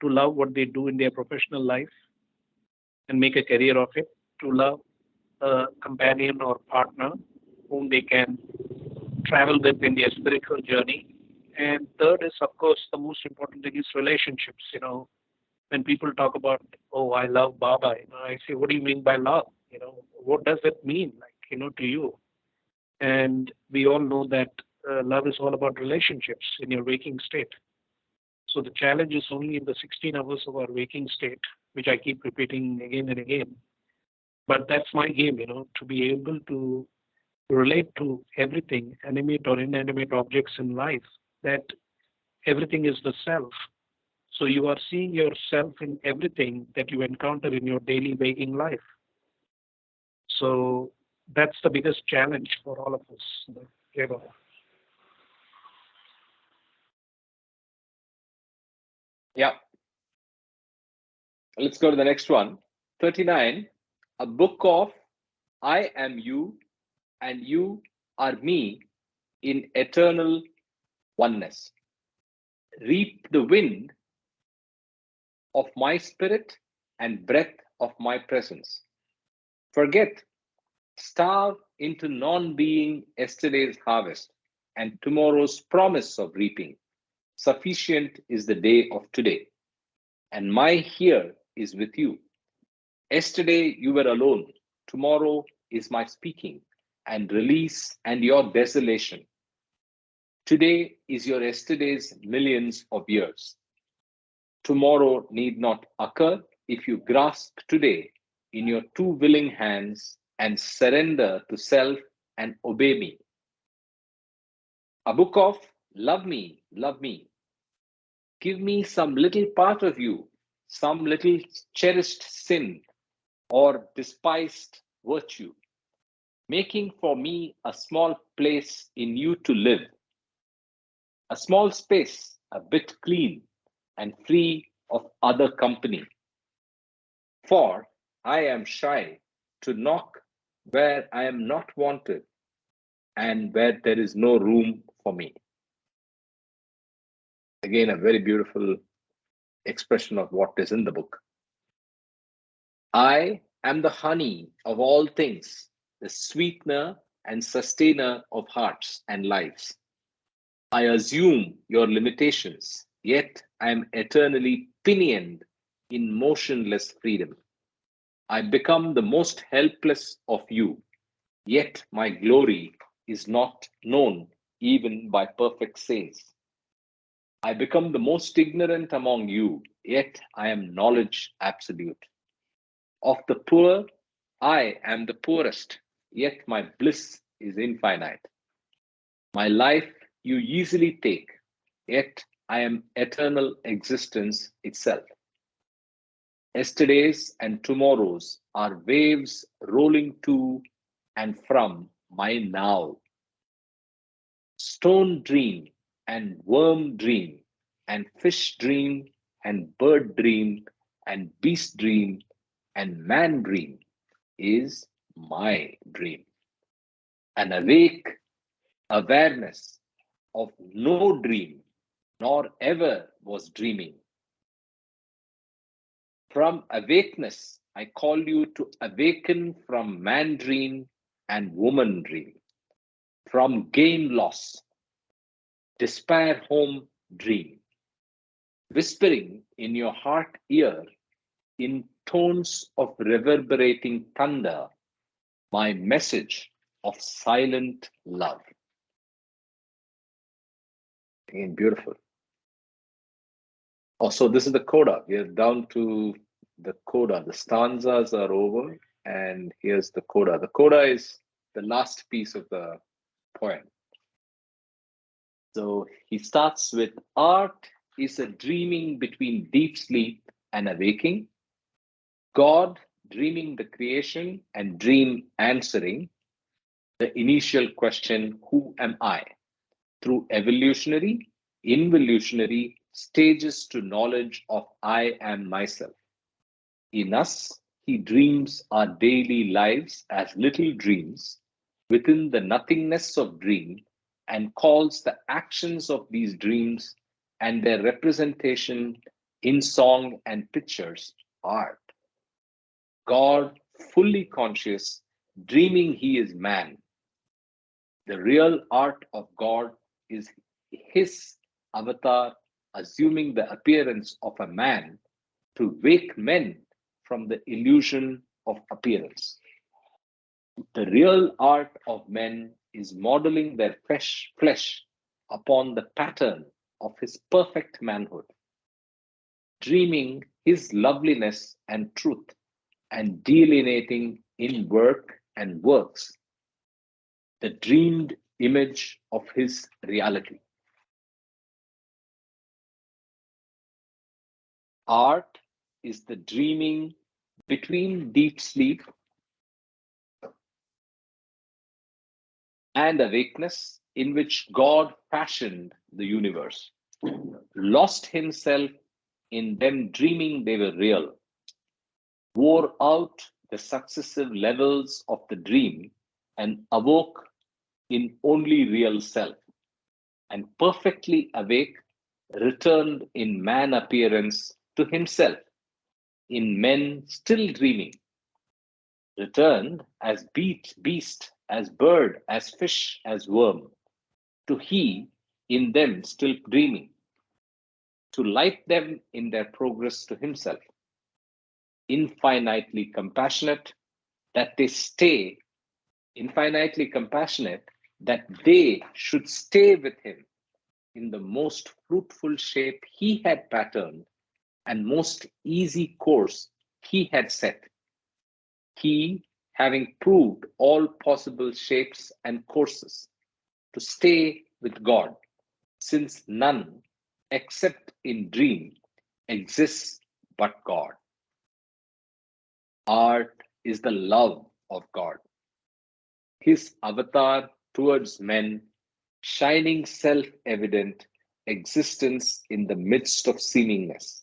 to love what they do in their professional life and make a career of it, to love a companion or partner whom they can travel with in their spiritual journey. And third is, of course, the most important thing is relationships. When people talk about, oh, I love Baba, I say, what do you mean by love? What does it mean, like, to you? And we all know that love is all about relationships in your waking state. So the challenge is only in the 16 hours of our waking state, which I keep repeating again and again. But that's my game, to be able to relate to everything, animate or inanimate objects in life, that everything is the self. So you are seeing yourself in everything that you encounter in your daily waking life. So that's the biggest challenge for all of us. Yeah. Let's go to the next one. 39. A book of I am you and you are me in eternal oneness. Reap the wind of my spirit and breath of my presence. Forget, starve into non being yesterday's harvest and tomorrow's promise of reaping. Sufficient is the day of today, and my here is with you. Yesterday you were alone, tomorrow is my speaking and release and your desolation. Today is your yesterday's millions of years. Tomorrow need not occur if you grasp today in your two willing hands and surrender to self and obey me. A book of love me, love me. Give me some little part of you, some little cherished sin or despised virtue, making for me a small place in you to live, a small space, a bit clean and free of other company. For I am shy to knock where I am not wanted and where there is no room for me. Again, a very beautiful expression of what is in the book. I am the honey of all things, the sweetener and sustainer of hearts and lives. I assume your limitations, yet I am eternally pinioned in motionless freedom. I become the most helpless of you, yet my glory is not known even by perfect saints. I become the most ignorant among you, yet I am knowledge absolute. Of the poor, I am the poorest, yet my bliss is infinite. My life you easily take, yet I am eternal existence itself. Yesterdays and tomorrows are waves rolling to and from my now. Stone dream and worm dream and fish dream and bird dream and beast dream and man dream is my dream. An awake awareness of no dream nor ever was dreaming. From awakeness, I call you to awaken from man dream and woman dream, from gain loss, despair home dream, whispering in your heart ear in tones of reverberating thunder, my message of silent love. Again, beautiful. Oh, so this is the coda. We are down to the coda. The stanzas are over, and here's the coda. The coda is the last piece of the poem. So he starts with art is a dreaming between deep sleep and awaking, God dreaming the creation and dream answering the initial question, who am I? Through evolutionary, involutionary stages to knowledge of I am myself. In us, he dreams our daily lives as little dreams within the nothingness of dream and calls the actions of these dreams and their representation in song and pictures art. God, fully conscious, dreaming he is man. The real art of God is his avatar assuming the appearance of a man to wake men from the illusion of appearance. The real art of men is modeling their flesh upon the pattern of his perfect manhood, dreaming his loveliness and truth, and delineating in work and works the dreamed image of his reality. Art is the dreaming between deep sleep and awakeness in which God fashioned the universe, lost himself in them dreaming they were real, wore out the successive levels of the dream, and awoke in only real self, and perfectly awake, returned in man appearance to himself, in men still dreaming, returned as beast, as bird, as fish, as worm, to he in them still dreaming, to light them in their progress to himself, infinitely compassionate, that they stay, infinitely compassionate, that they should stay with him in the most fruitful shape he had patterned and most easy course he had set. He, having proved all possible shapes and courses, to stay with God, since none, except in dream, exists but God. Art is the love of God, his avatar towards men, shining self evident existence in the midst of seemingness.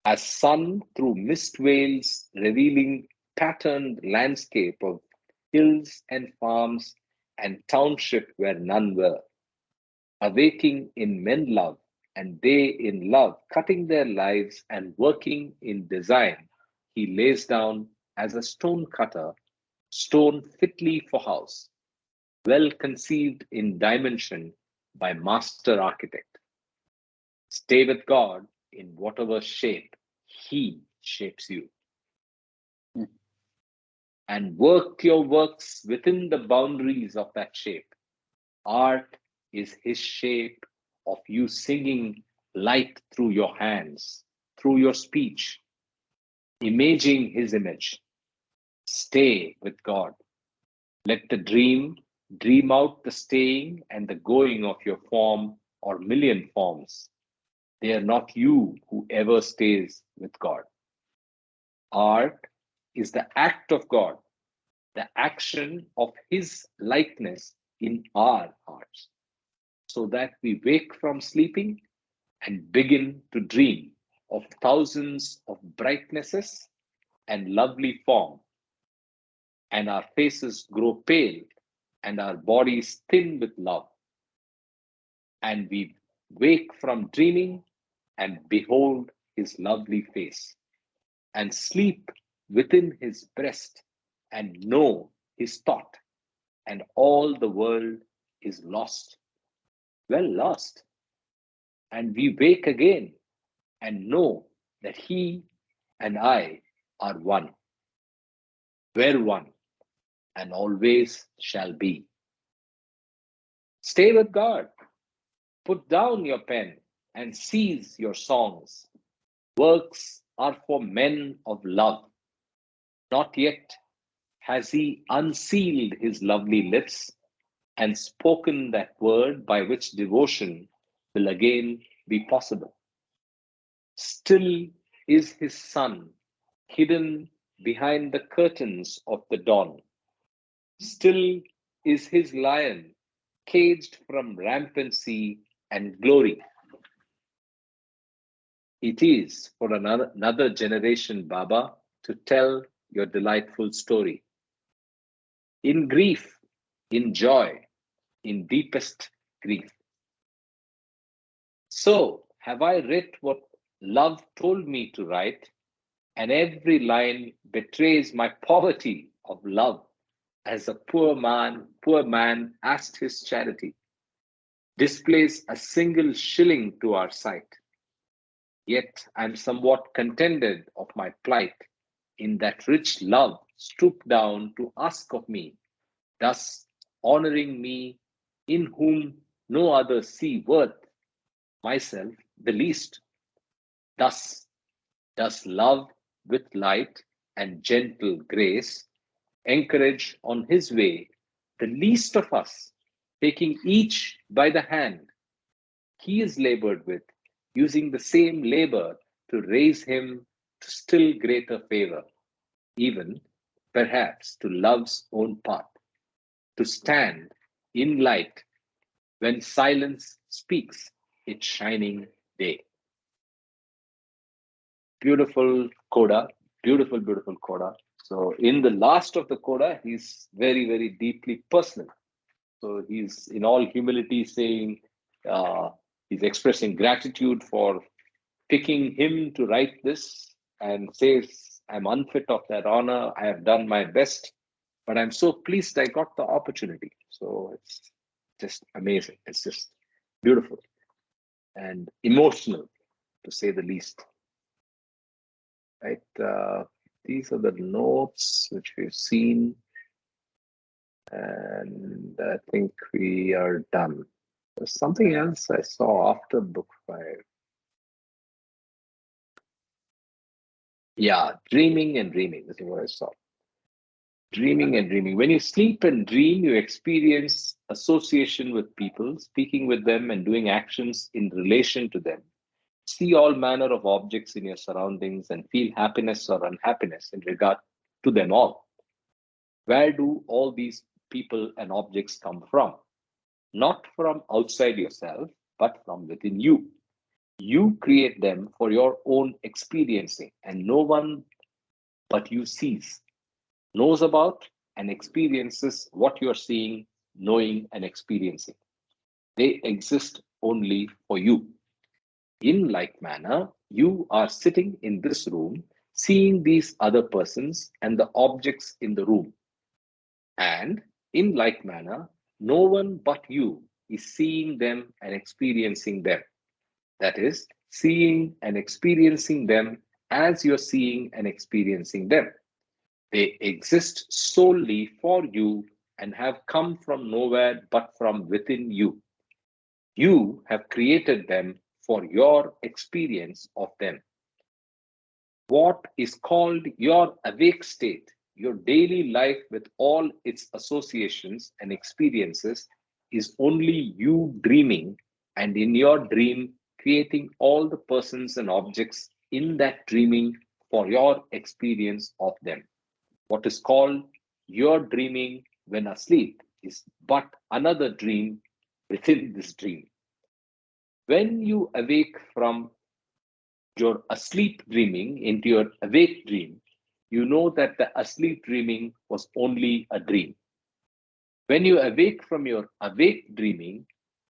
As sun through mist veils, revealing patterned landscape of hills and farms and township where none were, awaking in men love and they in love, cutting their lives and working in design, he lays down as a stone cutter, stone fitly for house, well conceived in dimension by master architect. Stay with God in whatever shape he shapes you, and work your works within the boundaries of that shape. Art is his shape of you singing light through your hands, through your speech, imaging his image. Stay with God. Let the dream out the staying and the going of your form or million forms. They are not you who ever stays with God. Art is the act of God, the action of his likeness in our hearts, so that we wake from sleeping and begin to dream of thousands of brightnesses and lovely form, and our faces grow pale and our bodies thin with love, and we wake from dreaming and behold his lovely face, and sleep within his breast and know his thought, and all the world is lost, well lost, and we wake again and know that he and I are one, were one, and always shall be. Stay with God. Put down your pen and cease your songs. Works are for men of love. Not yet has he unsealed his lovely lips and spoken that word by which devotion will again be possible. Still is his sun hidden behind the curtains of the dawn. Still is his lion caged from rampancy and glory. It is for another generation, Baba, to tell your delightful story. In grief, in joy, in deepest grief. So have I writ what love told me to write, and every line betrays my poverty of love as a poor man asked his charity, displays a single shilling to our sight. Yet I'm somewhat contented of my plight, in that rich love stooped down to ask of me, thus honoring me, in whom no other see worth, myself the least. Thus does love with light and gentle grace encourage on his way the least of us, taking each by the hand he is labored with, using the same labor to raise him to still greater favor, even perhaps to love's own path, to stand in light when silence speaks its shining day. Beautiful coda, beautiful, beautiful coda. So, in the last of the coda, he's very, very deeply personal. So, he's in all humility saying, uh, he's expressing gratitude for picking him to write this, and says, I'm unfit of that honor. I have done my best, but I'm so pleased I got the opportunity. So, it's just amazing. It's just beautiful and emotional, to say the least. Right? These are the notes which we've seen, and I think we are done. There's something else I saw after book 5. Yeah, dreaming and dreaming. This is what I saw. Dreaming and dreaming. When you sleep and dream, you experience association with people, speaking with them, and doing actions in relation to them. See all manner of objects in your surroundings and feel happiness or unhappiness in regard to them all. Where do all these people and objects come from? Not from outside yourself, but from within you. You create them for your own experiencing, and no one but you sees, knows about, and experiences what you're seeing, knowing, and experiencing. They exist only for you. In like manner, you are sitting in this room, seeing these other persons and the objects in the room. And in like manner, no one but you is seeing them and experiencing them. That is, seeing and experiencing them as you're seeing and experiencing them. They exist solely for you and have come from nowhere but from within you. You have created them for your experience of them. What is called your awake state, your daily life with all its associations and experiences, is only you dreaming, and in your dream, creating all the persons and objects in that dreaming for your experience of them. What is called your dreaming when asleep is but another dream within this dream. When you awake from your asleep dreaming into your awake dream, you know that the asleep dreaming was only a dream. When you awake from your awake dreaming,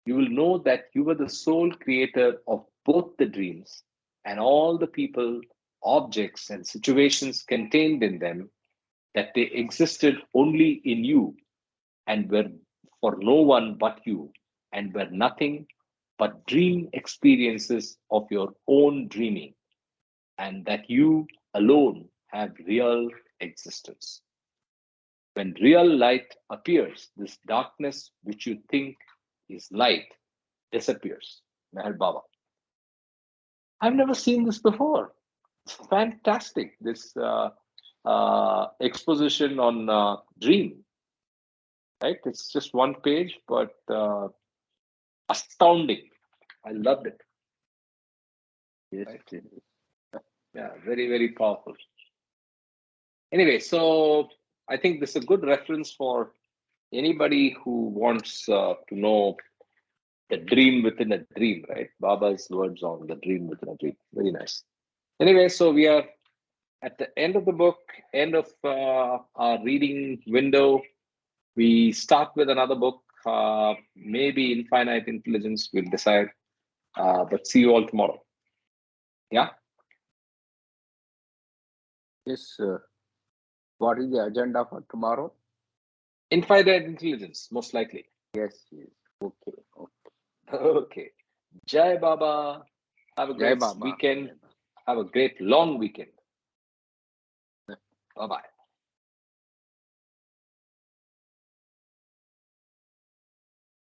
you will know that you were the sole creator of both the dreams, and all the people, objects, and situations contained in them, that they existed only in you and were for no one but you, and were nothing but dream experiences of your own dreaming, and that you alone have real existence. When real light appears, this darkness which you think is light disappears. Meher Baba. I've never seen this before. It's fantastic, this exposition on dream. Right? It's just one page, but astounding. I loved it. Yes, Right? yes. Yeah, very, very powerful. Anyway, so I think this is a good reference for anybody who wants to know the dream within a dream, right? Baba's words on the dream within a dream. Very nice. Anyway, so we are at the end of the book, end of our reading window. We start with another book, maybe Infinite Intelligence, we'll decide. But see you all tomorrow. Yeah? Yes, sir. What is the agenda for tomorrow? Infinite intelligence, most likely. Yes, yes. Okay. Okay. Okay. Jai Baba. Have a Jai great Baba. weekend. Jai Baba. Have a great long weekend. Bye bye.